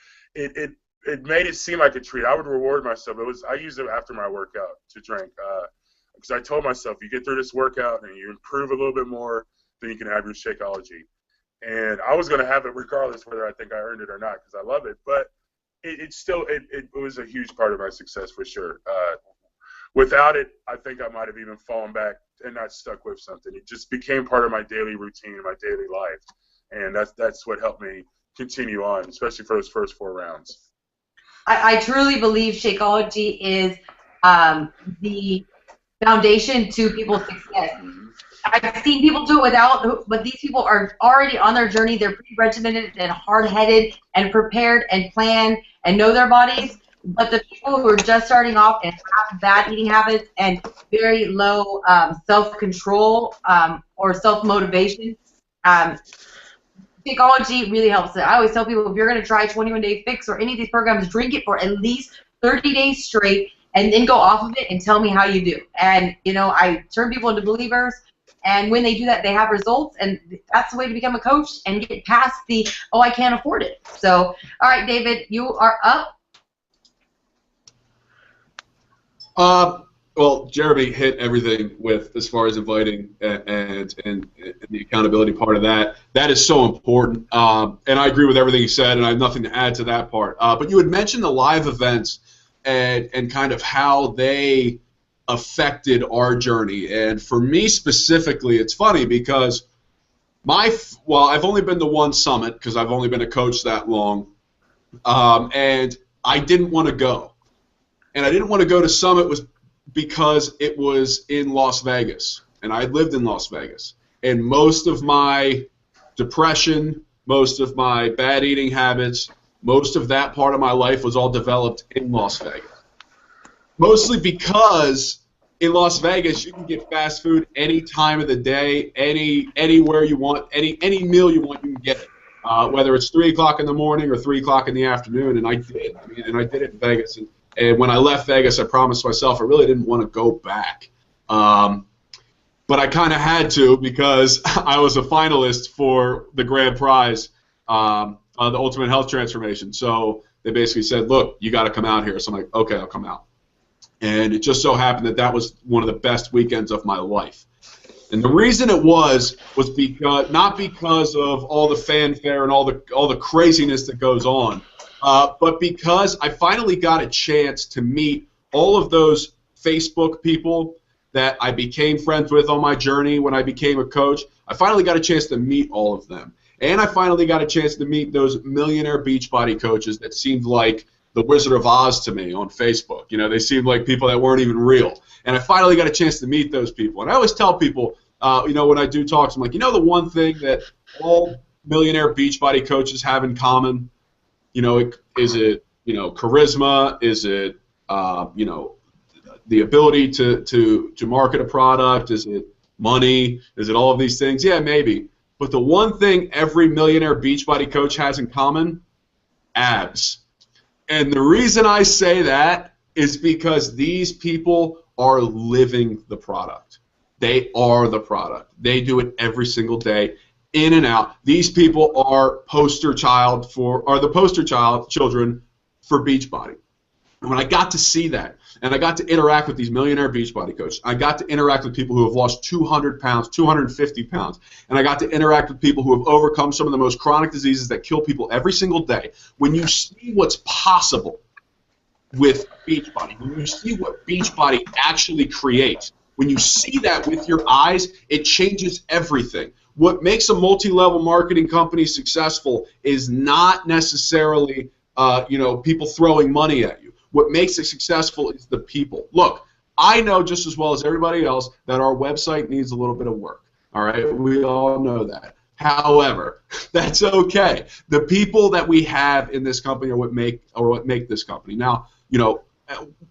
it made it seem like a treat. I would reward myself. I used it after my workout to drink because I told myself, you get through this workout and you improve a little bit more, then you can have your Shakeology. And I was going to have it regardless whether I think I earned it or not because I love it. But it was a huge part of my success for sure. Without it, I think I might have even fallen back and not stuck with something. It just became part of my daily routine, my daily life. And that's what helped me continue on, especially for those first 4 rounds. I truly believe Shakeology is the foundation to people's success. I've seen people do it without, but these people are already on their journey. They're pretty regimented and hard-headed and prepared and planned and know their bodies. But the people who are just starting off and have bad eating habits and very low self-control or self-motivation, Shakeology really helps it. I always tell people, if you're going to try 21-Day Fix or any of these programs, drink it for at least 30 days straight and then go off of it and tell me how you do. And, I turn people into believers. And when they do that, they have results. And that's the way to become a coach and get past the, oh, I can't afford it. So, all right, David, you are up. Well, Jeremy hit everything with as far as inviting and the accountability part of that. That is so important, and I agree with everything he said, and I have nothing to add to that part. But you had mentioned the live events and kind of how they affected our journey. And for me specifically, it's funny because I've only been to one summit because I've only been a coach that long, and I didn't want to go. And I didn't want to go to Summit because it was in Las Vegas, and I lived in Las Vegas. And most of my depression, most of my bad eating habits, most of that part of my life was all developed in Las Vegas. Mostly because in Las Vegas you can get fast food any time of the day, anywhere you want, any meal you want, you can get it. Whether it's 3 o'clock in the morning or 3 o'clock in the afternoon, and I did. And I did it in Vegas. And when I left Vegas, I promised myself I really didn't want to go back. But I kind of had to because I was a finalist for the grand prize, the Ultimate Health Transformation. So they basically said, look, you got to come out here. So I'm like, okay, I'll come out. And it just so happened that was one of the best weekends of my life. And the reason it was because not because of all the fanfare and all the craziness that goes on, but because I finally got a chance to meet all of those Facebook people that I became friends with on my journey when I became a coach. I finally got a chance to meet all of them. And I finally got a chance to meet those millionaire Beachbody coaches that seemed like the Wizard of Oz to me on Facebook. They seemed like people that weren't even real. And I finally got a chance to meet those people. And I always tell people, when I do talks, I'm like, the one thing that all millionaire Beachbody coaches have in common, is it charisma? Is it the ability to market a product? Is it money? Is it all of these things? Yeah, maybe. But the one thing every millionaire Beachbody coach has in common, abs. And the reason I say that is because these people are living the product. They are the product. They do it every single day, in and out. These people are the poster children for Beachbody. And when I got to see that, and I got to interact with these millionaire Beachbody coaches, I got to interact with people who have lost 200 pounds, 250 pounds, and I got to interact with people who have overcome some of the most chronic diseases that kill people every single day. When you see what's possible with Beachbody, when you see what Beachbody actually creates, when you see that with your eyes, it changes everything. What makes a multi-level marketing company successful is not necessarily people throwing money at you. What makes it successful is the people. Look, I know just as well as everybody else that our website needs a little bit of work. All right, we all know that. However, that's okay. The people that we have in this company are what make this company. Now, you know,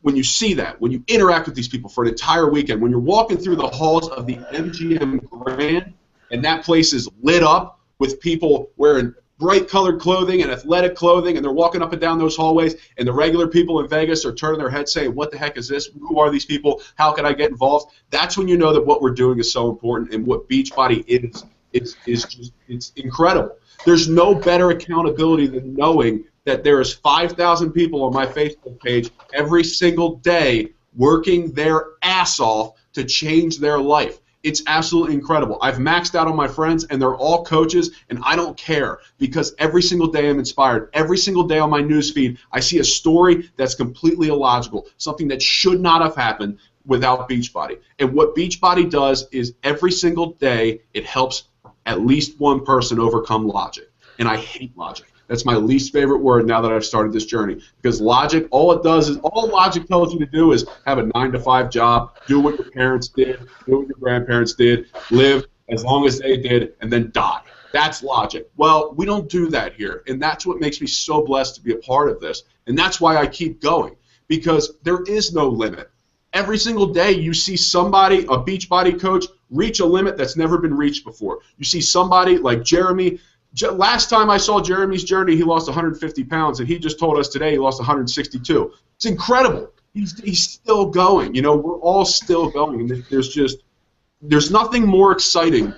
when you see that, when you interact with these people for an entire weekend, when you're walking through the halls of the MGM Grand and that place is lit up with people wearing bright colored clothing and athletic clothing, and they're walking up and down those hallways, and the regular people in Vegas are turning their heads saying, what the heck is this? Who are these people? How can I get involved? That's when you know that what we're doing is so important, and what Beachbody is just, it's incredible. There's no better accountability than knowing that there is 5,000 people on my Facebook page every single day working their ass off to change their life. It's absolutely incredible. I've maxed out on my friends, and they're all coaches, and I don't care because every single day I'm inspired. Every single day on my newsfeed, I see a story that's completely illogical, something that should not have happened without Beachbody. And what Beachbody does is every single day it helps at least one person overcome logic. And I hate logic. That's my least favorite word now that I've started this journey. Because logic, all logic tells you to do is have a 9-to-5 job, do what your parents did, do what your grandparents did, live as long as they did, and then die. That's logic. Well, we don't do that here. And that's what makes me so blessed to be a part of this. And that's why I keep going. Because there is no limit. Every single day you see somebody, a Beachbody coach, reach a limit that's never been reached before. You see somebody like Jeremy. Last time I saw Jeremy's journey, he lost 150 pounds, and he just told us today he lost 162. It's incredible. He's still going. You know, we're all still going. And there's nothing more exciting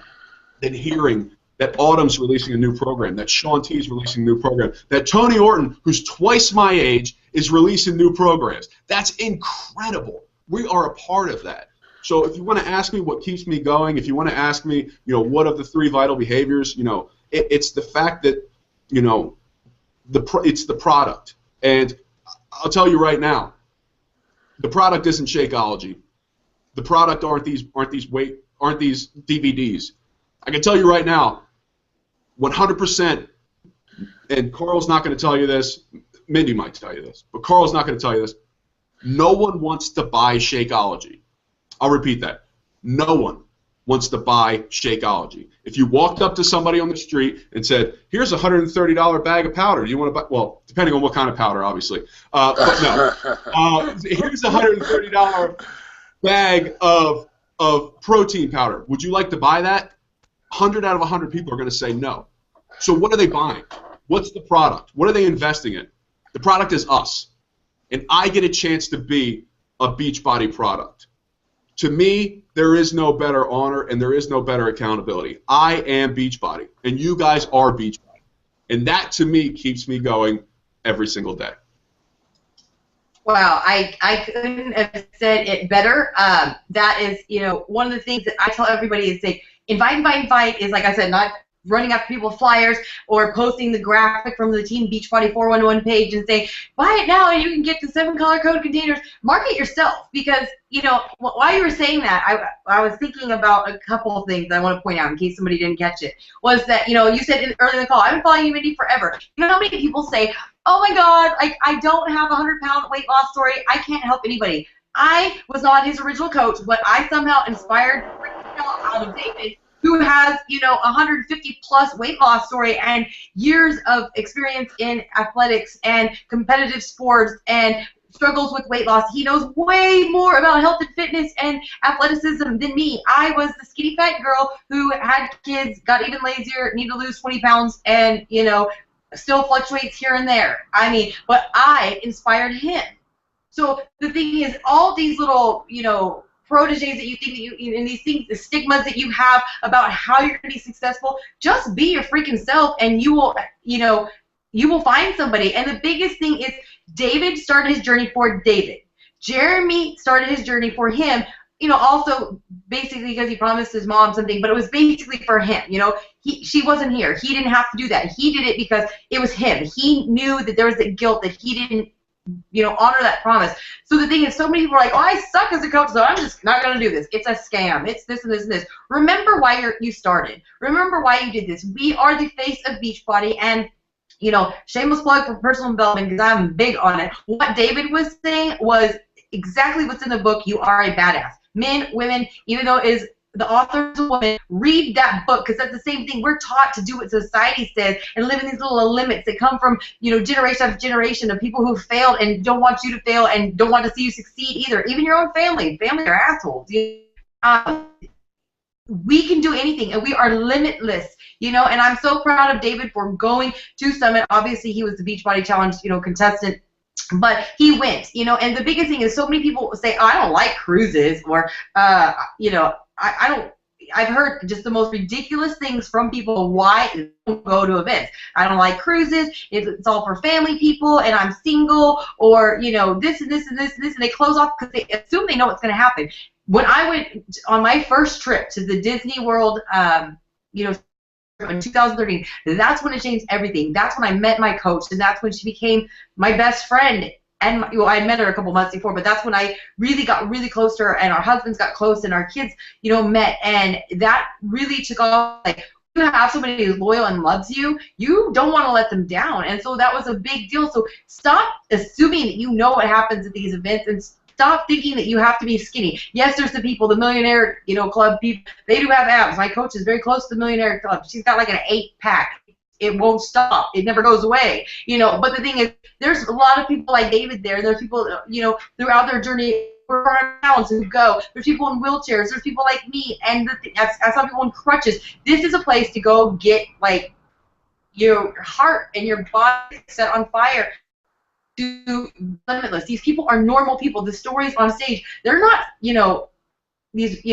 than hearing that Autumn's releasing a new program, that Shaun T's releasing a new program, that Tony Orton, who's twice my age, is releasing new programs. That's incredible. We are a part of that. So if you want to ask me what keeps me going, if you want to ask me, you know, what of the 3 vital behaviors, you know, it's the fact that, you know, it's the product. And I'll tell you right now, the product isn't Shakeology. The product aren't these DVDs. I can tell you right now, 100%, and Carl's not going to tell you this, Mindy might tell you this, but Carl's not going to tell you this, no one wants to buy Shakeology. I'll repeat that. No one wants to buy Shakeology. If you walked up to somebody on the street and said, here's a $130 bag of powder, do you want to buy, well, depending on what kind of powder, obviously, but no. Here's a $130 bag of protein powder. Would you like to buy that? 100 out of 100 people are going to say no. So what are they buying? What's the product? What are they investing in? The product is us. And I get a chance to be a Beachbody product. To me, there is no better honor and there is no better accountability. I am Beachbody, and you guys are Beachbody. And that, to me, keeps me going every single day. Wow, I couldn't have said it better. That is, you know, one of the things that I tell everybody is say, invite is, like I said, not running after people flyers or posting the graphic from the Team Beachbody 411 page and saying, buy it now and you can get the 7 color code containers. Market yourself, because, you know, while you were saying that, I was thinking about a couple of things I want to point out in case somebody didn't catch it. Was that, you know, you said earlier in the call, I've been following you, Mindy, forever. You know how many people say, oh my God, I don't have a 100-pound weight loss story. I can't help anybody. I was not his original coach, but I somehow inspired out of David, who has, you know, 150-plus weight loss story and years of experience in athletics and competitive sports and struggles with weight loss. He knows way more about health and fitness and athleticism than me. I was the skinny fat girl who had kids, got even lazier, needed to lose 20 pounds, and, you know, still fluctuates here and there. I mean, but I inspired him. So the thing is, all these little, you know, proteges that you think that you, and these things, the stigmas that you have about how you're going to be successful, just be your freaking self, and you will, you know, you will find somebody. And the biggest thing is, David started his journey for David. Jeremy started his journey for him, you know, also basically because he promised his mom something, but it was basically for him. You know, she wasn't here. He didn't have to do that. He did it because it was him. He knew that there was the guilt that he didn't, you know, honor that promise. So the thing is, so many people are like, oh, I suck as a coach, so I'm just not going to do this. It's a scam. It's this and this and this. Remember why you started. Remember why you did this. We are the face of Beachbody, and, you know, shameless plug for personal development because I'm big on it. What David was saying was exactly what's in the book. You are a badass. Men, women, even though it is the author is a woman. Read that book, because that's the same thing. We're taught to do what society says and live in these little limits that come from, generation after generation of people who failed and don't want you to fail and don't want to see you succeed either. Even your own family. Families are assholes. We can do anything, and we are limitless, and I'm so proud of David for going to Summit. Obviously, he was the Beachbody Challenge, contestant, but he went, and the biggest thing is so many people say, oh, I don't like cruises, or, I don't. I've heard just the most ridiculous things from people why they don't go to events. I don't like cruises. It's all for family people, and I'm single, or, this and this and this and this, and they close off because they assume they know what's going to happen. When I went on my first trip to the Disney World, in 2013, that's when it changed everything. That's when I met my coach, and that's when she became my best friend. And I met her a couple months before, but that's when I really got really close to her, and our husbands got close, and our kids, met, and that really took off. Like, you have somebody who's loyal and loves you, you don't want to let them down, and so that was a big deal. So stop assuming that you know what happens at these events, and stop thinking that you have to be skinny. Yes, there's the people, the millionaire, club people, they do have abs. My coach is very close to the millionaire club. She's got like an 8-pack. It won't stop. It never goes away, But the thing is, there's a lot of people like David there. There's people, throughout their journey, pounds who go. There's people in wheelchairs. There's people like me, and I saw people in crutches. This is a place to go get like your heart and your body set on fire. To limitless. These people are normal people. The stories on stage, they're not, these,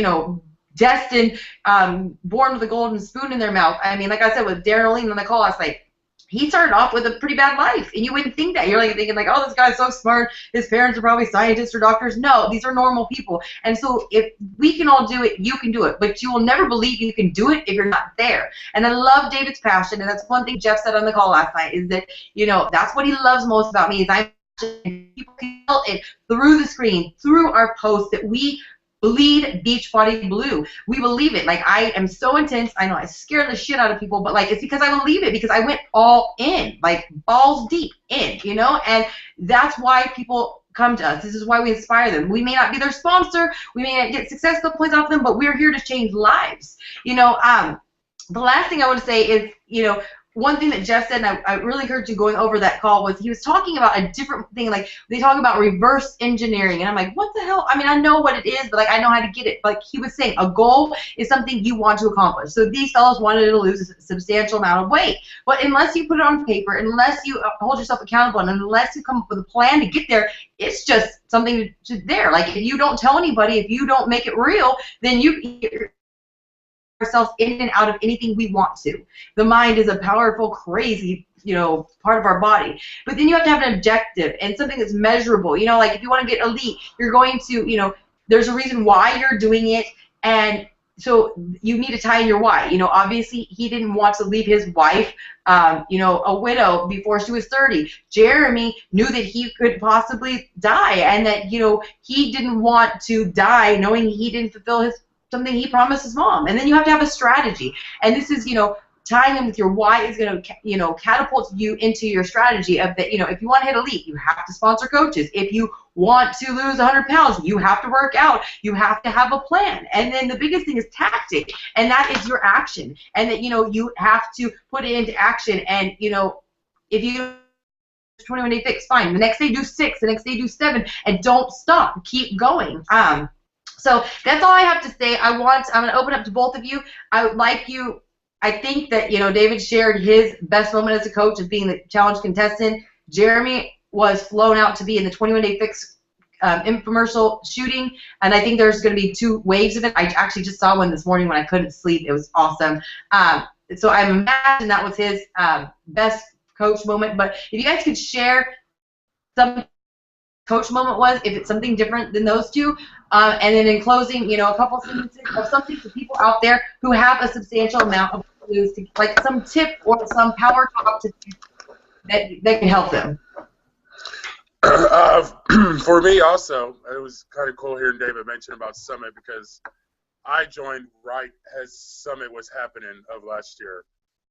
destined, born with a golden spoon in their mouth. I mean, like I said, with DeLeon on the call last night, he started off with a pretty bad life, and you wouldn't think that. You're like thinking like, oh, this guy's so smart. His parents are probably scientists or doctors. No, these are normal people. And so if we can all do it, you can do it. But you will never believe you can do it if you're not there. And I love David's passion, and that's one thing Jeff said on the call last night, is that, that's what he loves most about me, is I'm passionate. People can feel it through the screen, through our posts, that we bleed Beachbody blue. We believe it. Like, I am so intense. I know I scare the shit out of people, but like, it's because I believe it, because I went all in, like balls deep in, and that's why people come to us. This is why we inspire them. We may not be their sponsor. We may not get successful points off them, but we're here to change lives. The last thing I want to say is, one thing that Jeff said, and I really encourage you going over that call, was he was talking about a different thing. Like, they talk about reverse engineering, and I'm like, what the hell? I mean, I know what it is, but like, I know how to get it. Like he was saying, a goal is something you want to accomplish. So these fellows wanted to lose a substantial amount of weight, but unless you put it on paper, unless you hold yourself accountable, and unless you come up with a plan to get there, it's just something just there. Like, if you don't tell anybody, if you don't make it real, then you're ourselves in and out of anything we want to. The mind is a powerful, crazy, part of our body. But then you have to have an objective and something that's measurable. Like, if you want to get elite, you're going to, there's a reason why you're doing it, and so you need to tie in your why. Obviously he didn't want to leave his wife, a widow before she was 30. Jeremy knew that he could possibly die, and that, he didn't want to die knowing he didn't fulfill something he promised his mom. And then you have to have a strategy. And this is, tying in with your why is going to, catapult you into your strategy of that, if you want to hit elite, you have to sponsor coaches. If you want to lose 100 pounds, you have to work out. You have to have a plan. And then the biggest thing is tactic, and that is your action. And that, you have to put it into action. And, if you 21-day fix, fine. The next day do 6, the next day do 7, and don't stop. Keep going. So that's all I have to say. I'm going to open up to both of you. I would like you, I think that, David shared his best moment as a coach of being the challenge contestant. Jeremy was flown out to be in the 21-day fix infomercial shooting, and I think there's going to be 2 waves of it. I actually just saw one this morning when I couldn't sleep. It was awesome. So I imagine that was his best coach moment. But if you guys could share some coach moment was, if it's something different than those 2, and then in closing, a couple sentences of something to people out there who have a substantial amount of lose, like some tip or some power talk that can help them. For me also, it was kind of cool hearing David mention about Summit, because I joined right as Summit was happening of last year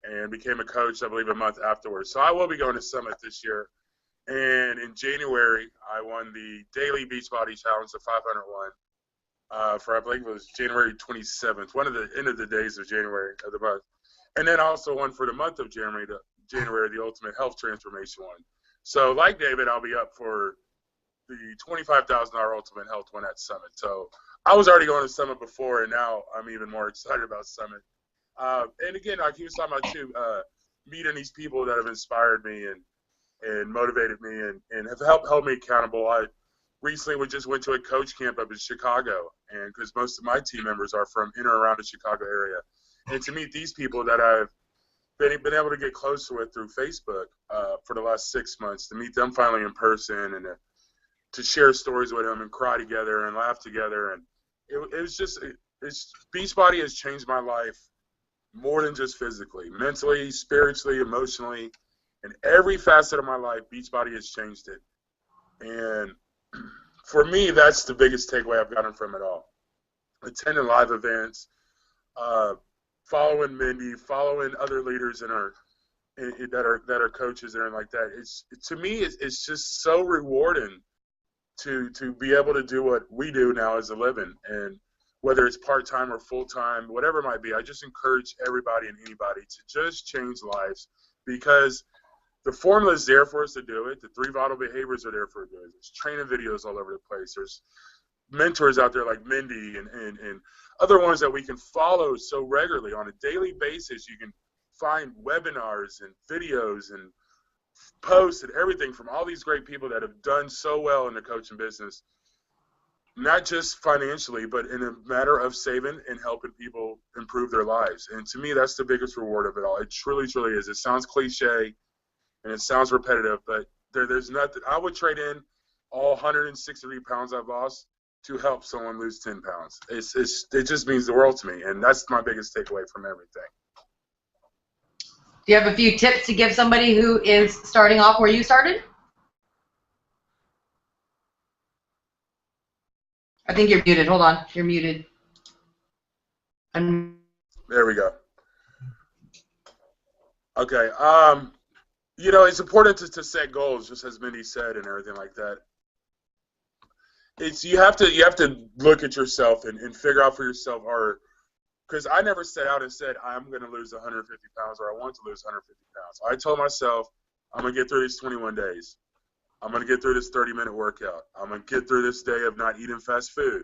and became a coach, I believe, a month afterwards. So I will be going to Summit this year. And in January, I won the Daily Beachbody Challenge, the 501. for I believe it was January 27th, one of the end of the days of January of the month, and then also one for the month of January, the Ultimate Health Transformation one. So like David, I'll be up for the $25,000 Ultimate Health one at Summit. So I was already going to Summit before, and now I'm even more excited about Summit. And again, like he was talking about too, meeting these people that have inspired me and motivated me and have held me accountable. I recently just went to a coach camp up in Chicago, and because most of my team members are from in or around the Chicago area, and to meet these people that I've been able to get closer with through Facebook for the last 6 months, to meet them finally in person and to share stories with them and cry together and laugh together, and it was just Beachbody has changed my life more than just physically, mentally, spiritually, emotionally, in every facet of my life. Beachbody has changed it, and for me, that's the biggest takeaway I've gotten from it all. Attending live events, following Mindy, following other leaders that are coaches and like that. To me, it's just so rewarding to be able to do what we do now as a living, and whether it's part-time or full-time, whatever it might be. I just encourage everybody and anybody to just change lives, because the formula is there for us to do it. The 3 vital behaviors are there for us to do it. There's training videos all over the place. There's mentors out there like Mindy and other ones that we can follow so regularly on a daily basis. You can find webinars and videos and posts and everything from all these great people that have done so well in the coaching business, not just financially, but in a matter of saving and helping people improve their lives. And to me, that's the biggest reward of it all. It truly, truly is. It sounds cliche and it sounds repetitive, but there's nothing. I would trade in all 163 pounds I've lost to help someone lose 10 pounds. It just means the world to me, and that's my biggest takeaway from everything. Do you have a few tips to give somebody who is starting off where you started? I think you're muted. Hold on. You're muted. There we go. Okay. You know, it's important to set goals, just as Mindy said, and everything like that. You have to look at yourself and figure out for yourself, because I never set out and said I'm going to lose 150 pounds or I want to lose 150 pounds. I told myself I'm going to get through these 21 days. I'm going to get through this 30-minute workout. I'm going to get through this day of not eating fast food.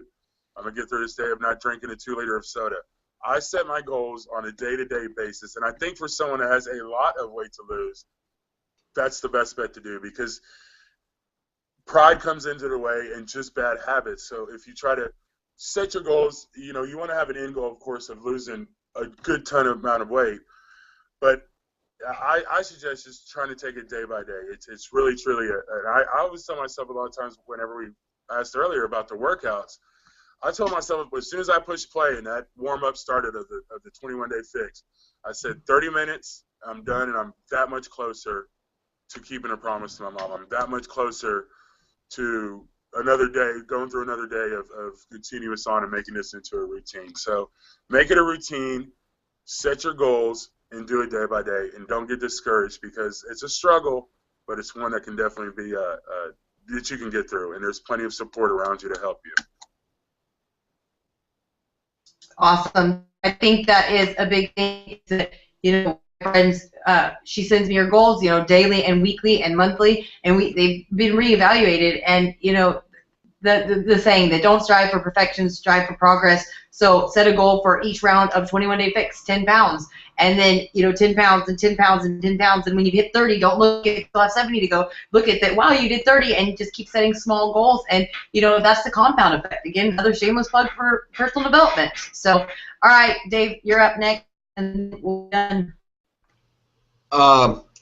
I'm going to get through this day of not drinking a 2-liter of soda. I set my goals on a day-to-day basis, and I think for someone that has a lot of weight to lose, that's the best bet to do, because pride comes into the way and just bad habits. So if you try to set your goals, you know, you want to have an end goal, of course, of losing a good ton of amount of weight, but I suggest just trying to take it day by day. It's really, truly, and I always tell myself a lot of times whenever we asked earlier about the workouts, I told myself as soon as I pushed play and that warm-up started of the 21-day fix, I said 30 minutes, I'm done, and I'm that much closer to keeping a promise to my mom. I'm that much closer to another day, going through another day of continuous on and making this into a routine. So make it a routine, set your goals, and do it day by day, and don't get discouraged, because it's a struggle, but it's one that can definitely be that you can get through, and there's plenty of support around you to help you. Awesome. I think that is a big thing that, you know, friends, she sends me her goals, you know, daily and weekly and monthly, and they've been reevaluated, and, you know, the saying that don't strive for perfection, strive for progress. So set a goal for each round of 21-day fix, 10 pounds, and then, you know, 10 pounds and 10 pounds and 10 pounds, and when you hit 30, don't look at still have 70 to go. Look at that, wow, you did 30, and just keep setting small goals, and, you know, that's the compound effect. Again, another shameless plug for personal development. So, all right, Dave, you're up next, and we're done.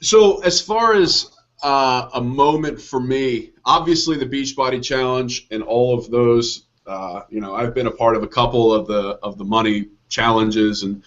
So as far as a moment for me, obviously the Beachbody Challenge and all of those, you know, I've been a part of a couple of the money challenges, and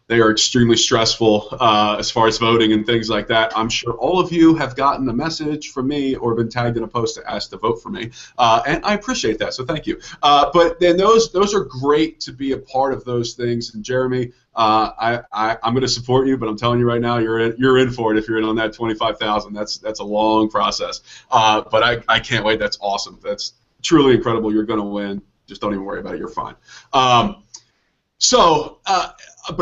they are extremely stressful as far as voting and things like that. I'm sure all of you have gotten a message from me or been tagged in a post to ask to vote for me, and I appreciate that, so thank you. But then those are great to be a part of those things. And Jeremy, I'm going to support you, but I'm telling you right now, you're in for it if you're in on that 25,000. That's a long process, but I can't wait. That's awesome. That's truly incredible. You're going to win. Just don't even worry about it. You're fine. But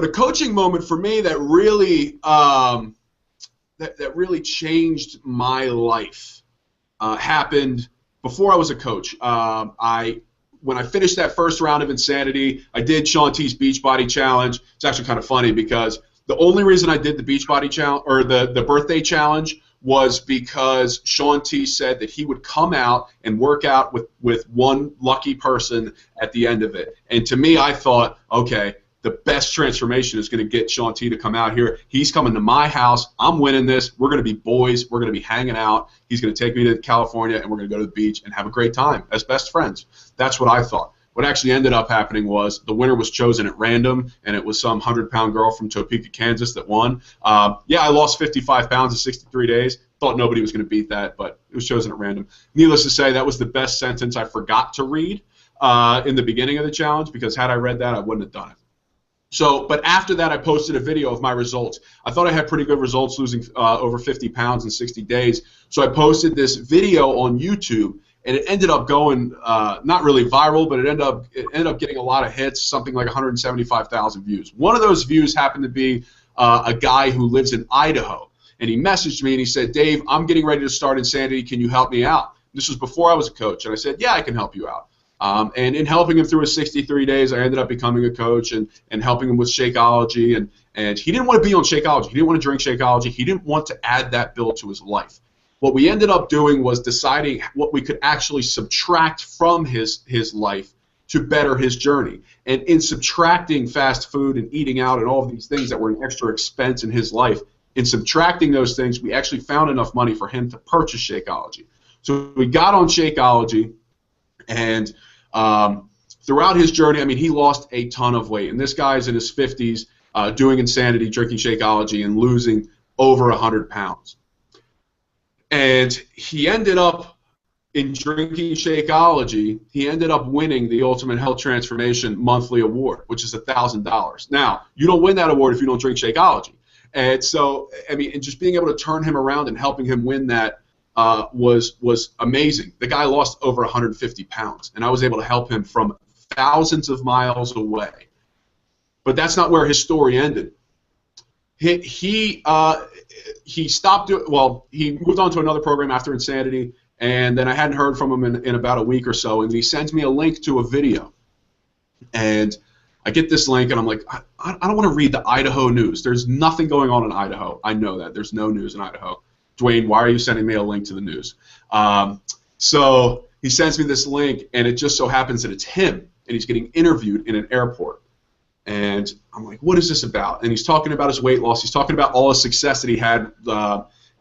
a coaching moment for me that really that really changed my life happened before I was a coach. When I finished that first round of Insanity, I did Shaun T's Beachbody Challenge. It's actually kind of funny because the only reason I did the Beachbody Challenge or the birthday challenge was because Shaun T said that he would come out and work out with one lucky person at the end of it. And to me, I thought, okay, the best transformation is going to get Shaun T to come out here. He's coming to my house. I'm winning this. We're going to be boys. We're going to be hanging out. He's going to take me to California, and we're going to go to the beach and have a great time as best friends. That's what I thought. What actually ended up happening was the winner was chosen at random, and it was some 100-pound girl from Topeka, Kansas that won. I lost 55 pounds in 63 days. Thought nobody was going to beat that, but it was chosen at random. Needless to say, that was the best sentence I forgot to read in the beginning of the challenge, because had I read that, I wouldn't have done it. But after that, I posted a video of my results. I thought I had pretty good results, losing over 50 pounds in 60 days. So I posted this video on YouTube, and it ended up going not really viral, but it ended up getting a lot of hits, something like 175,000 views. One of those views happened to be a guy who lives in Idaho, and he messaged me and he said, "Dave, I'm getting ready to start Insanity. Can you help me out?" This was before I was a coach, and I said, "Yeah, I can help you out." And in helping him through his 63 days, I ended up becoming a coach and helping him with Shakeology. And he didn't want to be on Shakeology. He didn't want to drink Shakeology. He didn't want to add that bill to his life. What we ended up doing was deciding what we could actually subtract from his life to better his journey. And in subtracting fast food and eating out and all of these things that were an extra expense in his life, in subtracting those things, we actually found enough money for him to purchase Shakeology. So we got on Shakeology, and throughout his journey, I mean, he lost a ton of weight. And this guy's in his 50s doing Insanity, drinking Shakeology, and losing over 100 pounds. And he ended up, in drinking Shakeology, he ended up winning the Ultimate Health Transformation Monthly Award, which is $1,000. Now, you don't win that award if you don't drink Shakeology. And so, I mean, and just being able to turn him around and helping him win that was amazing. The guy lost over 150 pounds, and I was able to help him from thousands of miles away. But that's not where his story ended. He stopped doing, well, he moved on to another program after Insanity, and then I hadn't heard from him in about a week or so, and he sends me a link to a video. And I get this link, and I'm like, I don't want to read the Idaho news. There's nothing going on in Idaho. I know that. There's no news in Idaho. Dwayne, why are you sending me a link to the news? So he sends me this link, and it just so happens that it's him, and he's getting interviewed in an airport. And I'm like, what is this about? And he's talking about his weight loss. He's talking about all the success that he had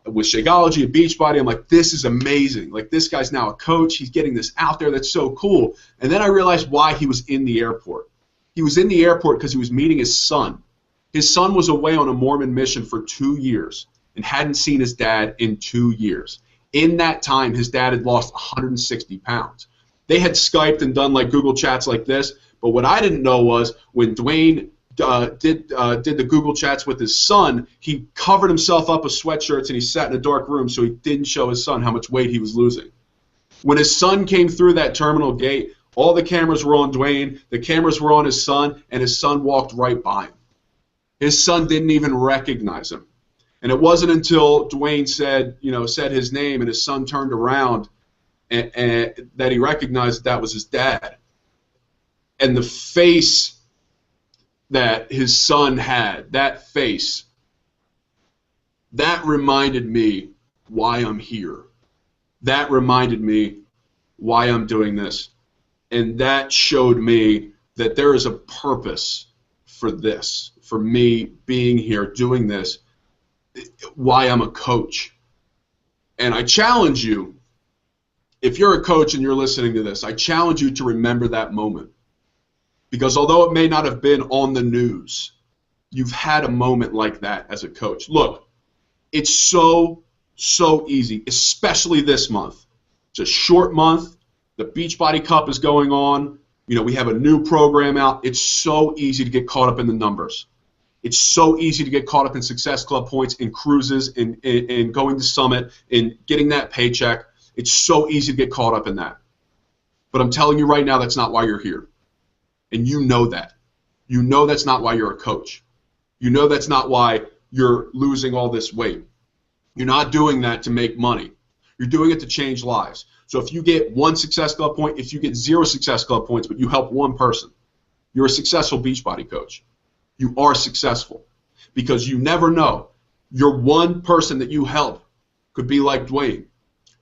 with Shakeology and Beachbody. I'm like, this is amazing. Like, this guy's now a coach. He's getting this out there. That's so cool. And then I realized why he was in the airport. He was in the airport because he was meeting his son. His son was away on a Mormon mission for 2 years and hadn't seen his dad in 2 years. In that time, his dad had lost 160 pounds. They had Skyped and done like Google chats like this, but what I didn't know was when Dwayne did the Google chats with his son, he covered himself up with sweatshirts and he sat in a dark room so he didn't show his son how much weight he was losing. When his son came through that terminal gate, all the cameras were on Dwayne, the cameras were on his son, and his son walked right by him. His son didn't even recognize him. And it wasn't until Dwayne said his name and his son turned around and that he recognized that was his dad. And the face that his son had, that face, that reminded me why I'm here. That reminded me why I'm doing this. And that showed me that there is a purpose for this, for me being here, doing this, why I'm a coach. And I challenge you, if you're a coach and you're listening to this, I challenge you to remember that moment. Because although it may not have been on the news, you've had a moment like that as a coach. Look, it's so easy, especially this month. It's a short month. The Beachbody Cup is going on. We have a new program out. It's so easy to get caught up in the numbers. It's so easy to get caught up in Success Club points, in cruises, in going to Summit, in getting that paycheck. It's so easy to get caught up in that. But I'm telling you right now, that's not why you're here. And you know that. You know that's not why you're a coach. You know that's not why you're losing all this weight. You're not doing that to make money. You're doing it to change lives. So if you get 1 Success Club point, if you get 0 Success Club points, but you help 1 person, you're a successful Beachbody coach. You are successful because you never know. Your 1 person that you help could be like Dwayne,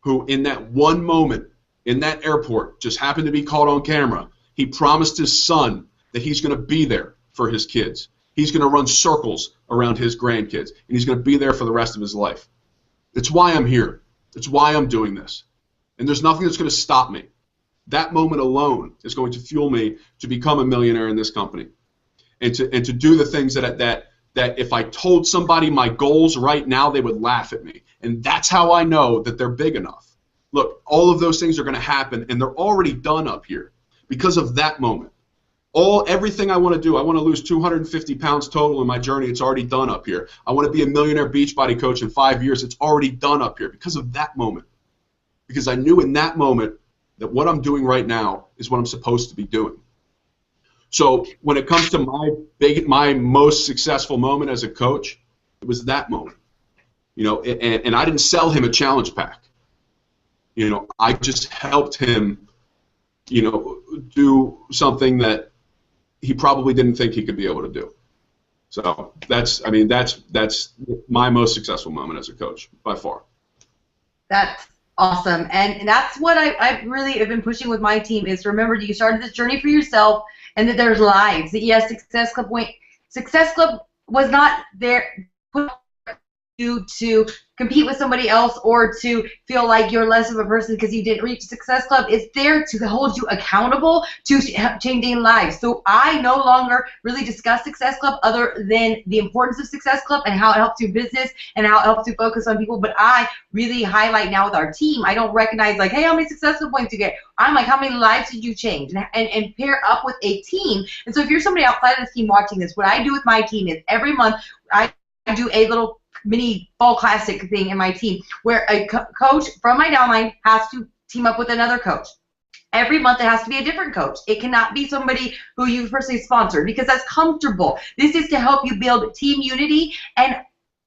who in that one moment in that airport just happened to be caught on camera. He promised his son that he's going to be there for his kids. He's going to run circles around his grandkids, and he's going to be there for the rest of his life. It's why I'm here. It's why I'm doing this. And there's nothing that's going to stop me. That moment alone is going to fuel me to become a millionaire in this company and to do the things that if I told somebody my goals right now, they would laugh at me. And that's how I know that they're big enough. Look, all of those things are going to happen, and they're already done up here because of that moment. Everything I want to do, I want to lose 250 pounds total in my journey. It's already done up here. I want to be a millionaire Beachbody coach in 5 years. It's already done up here because of that moment. Because I knew in that moment that what I'm doing right now is what I'm supposed to be doing. So when it comes to my most successful moment as a coach, it was that moment. You know, and I didn't sell him a challenge pack. You know, I just helped him, you know, do something that he probably didn't think he could be able to do. So that's my most successful moment as a coach by far. That's awesome. And that's what I really have been pushing with my team is remember you started this journey for yourself and that there's lives. That yes, Success Club was not there put you to compete with somebody else or to feel like you're less of a person because you didn't reach Success Club. It's there to hold you accountable to changing lives. So I no longer really discuss Success Club other than the importance of Success Club and how it helps your business and how it helps you focus on people. But I really highlight now with our team. I don't recognize like, hey, how many Success Club points you get? I'm like, how many lives did you change? And pair up with a team. And so if you're somebody outside of this team watching this, what I do with my team is every month I do a little mini fall classic thing in my team where a coach from my downline has to team up with another coach. Every month it has to be a different coach. It cannot be somebody who you've personally sponsored because that's comfortable. This is to help you build team unity, and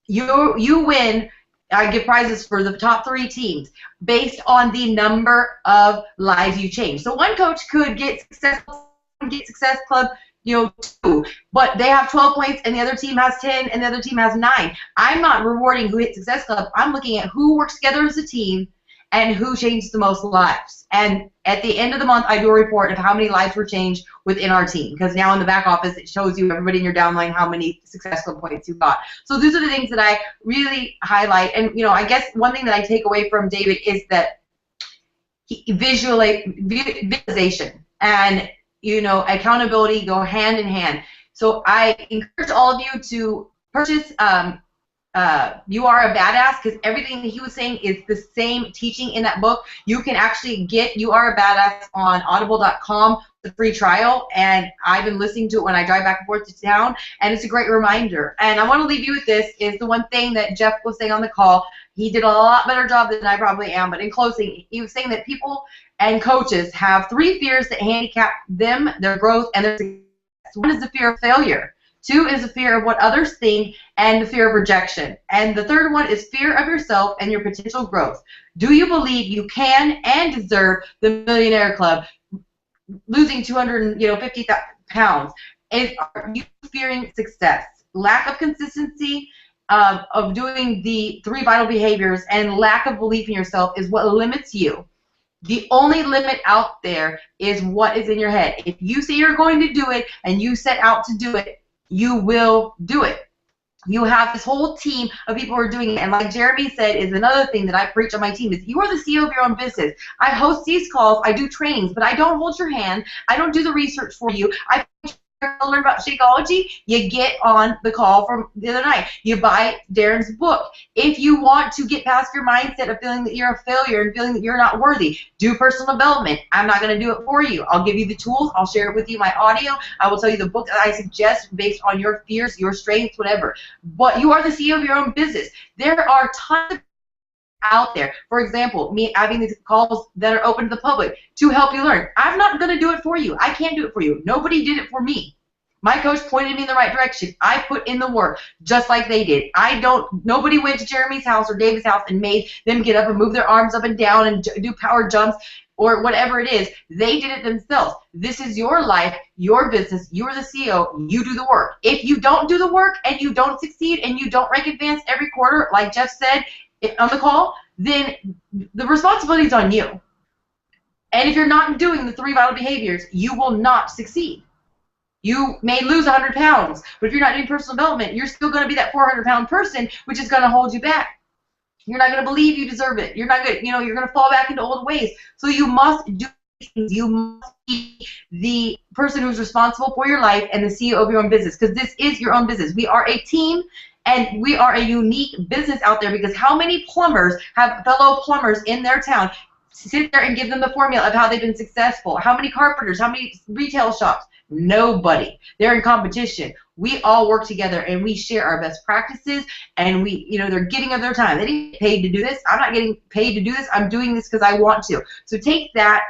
you win. I give prizes for the top 3 teams based on the number of lives you change. So one coach could get Success Club 2, but they have 12 points and the other team has 10 and the other team has 9. I'm not rewarding who hit Success Club. I'm looking at who works together as a team and who changed the most lives. And at the end of the month, I do a report of how many lives were changed within our team because now in the back office, it shows you everybody in your downline how many Success Club points you got. So these are the things that I really highlight. And, I guess one thing that I take away from David is that visualization and accountability go hand in hand. So I encourage all of you to purchase You Are a Badass because everything that he was saying is the same teaching in that book. You can actually get You Are a Badass on audible.com, the free trial, and I've been listening to it when I drive back and forth to town, and it's a great reminder. And I want to leave you with this is the one thing that Jeff was saying on the call. He did a lot better job than I probably am, but in closing, he was saying that people and coaches have 3 fears that handicap them, their growth, and their success. 1 is the fear of failure. 2 is the fear of what others think and the fear of rejection. And the 3rd one is fear of yourself and your potential growth. Do you believe you can and deserve the Millionaire Club, losing 250 pounds? Are you fearing success? Lack of consistency of doing the 3 vital behaviors and lack of belief in yourself is what limits you. The only limit out there is what is in your head. If you say you're going to do it and you set out to do it, you will do it. You have this whole team of people who are doing it. And like Jeremy said, is another thing that I preach on my team is you are the CEO of your own business. I host these calls. I do trainings, but I don't hold your hand. I don't do the research for you. I learn about Shakeology. You get on the call from the other night. You buy Darren's book. If you want to get past your mindset of feeling that you're a failure and feeling that you're not worthy, do personal development. I'm not going to do it for you. I'll give you the tools. I'll share it with you, my audio. I will tell you the book that I suggest based on your fears, your strengths, whatever. But you are the CEO of your own business. There are tons of out there. For example, me having these calls that are open to the public to help you learn. I'm not going to do it for you. I can't do it for you. Nobody did it for me. My coach pointed me in the right direction. I put in the work just like they did. Nobody went to Jeremy's house or David's house and made them get up and move their arms up and down and do power jumps or whatever it is. They did it themselves. This is your life, your business. You're the CEO. You do the work. If you don't do the work and you don't succeed and you don't rank advance every quarter, like Jeff said on the call, then the responsibility is on you. And if you're not doing the 3 vital behaviors, you will not succeed. You may lose 100 pounds, but if you're not doing personal development, you're still going to be that 400-pound person, which is going to hold you back. You're not going to believe you deserve it. You're not going, you're going to fall back into old ways. So you must do these things. You must be the person who's responsible for your life and the CEO of your own business, because this is your own business. We are a team, and we are a unique business out there, because how many plumbers have fellow plumbers in their town sit there and give them the formula of how they've been successful? How many carpenters? How many retail shops? Nobody. They're in competition. We all work together and we share our best practices, and they're giving of their time. They didn't get paid to do this. I'm not getting paid to do this. I'm doing this because I want to. So take that,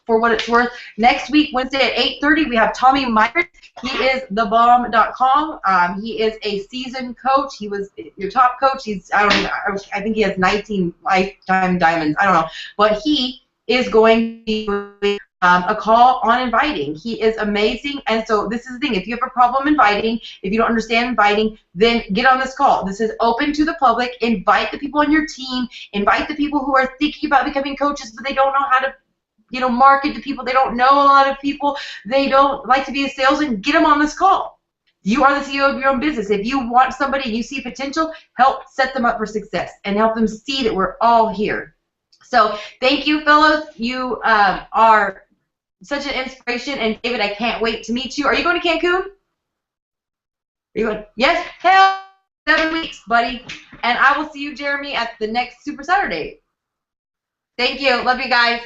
for what it's worth. Next week, Wednesday at 8:30, we have Tommy Myers. He is thebomb.com. He is a seasoned coach. He was your top coach. I think he has 19 lifetime diamonds. I don't know. But he is going to be doing a call on inviting. He is amazing. And so this is the thing. If you have a problem inviting, if you don't understand inviting, then get on this call. This is open to the public. Invite the people on your team. Invite the people who are thinking about becoming coaches, but they don't know how to market to people. They don't know a lot of people. They don't like to be a salesman. Get them on this call. You are the CEO of your own business. If you want somebody and you see potential, help set them up for success and help them see that we're all here. So thank you, fellows. You are such an inspiration. And David, I can't wait to meet you. Are you going to Cancun? Are you going? Yes? Hell, 7 weeks, buddy. And I will see you, Jeremy, at the next Super Saturday. Thank you. Love you guys.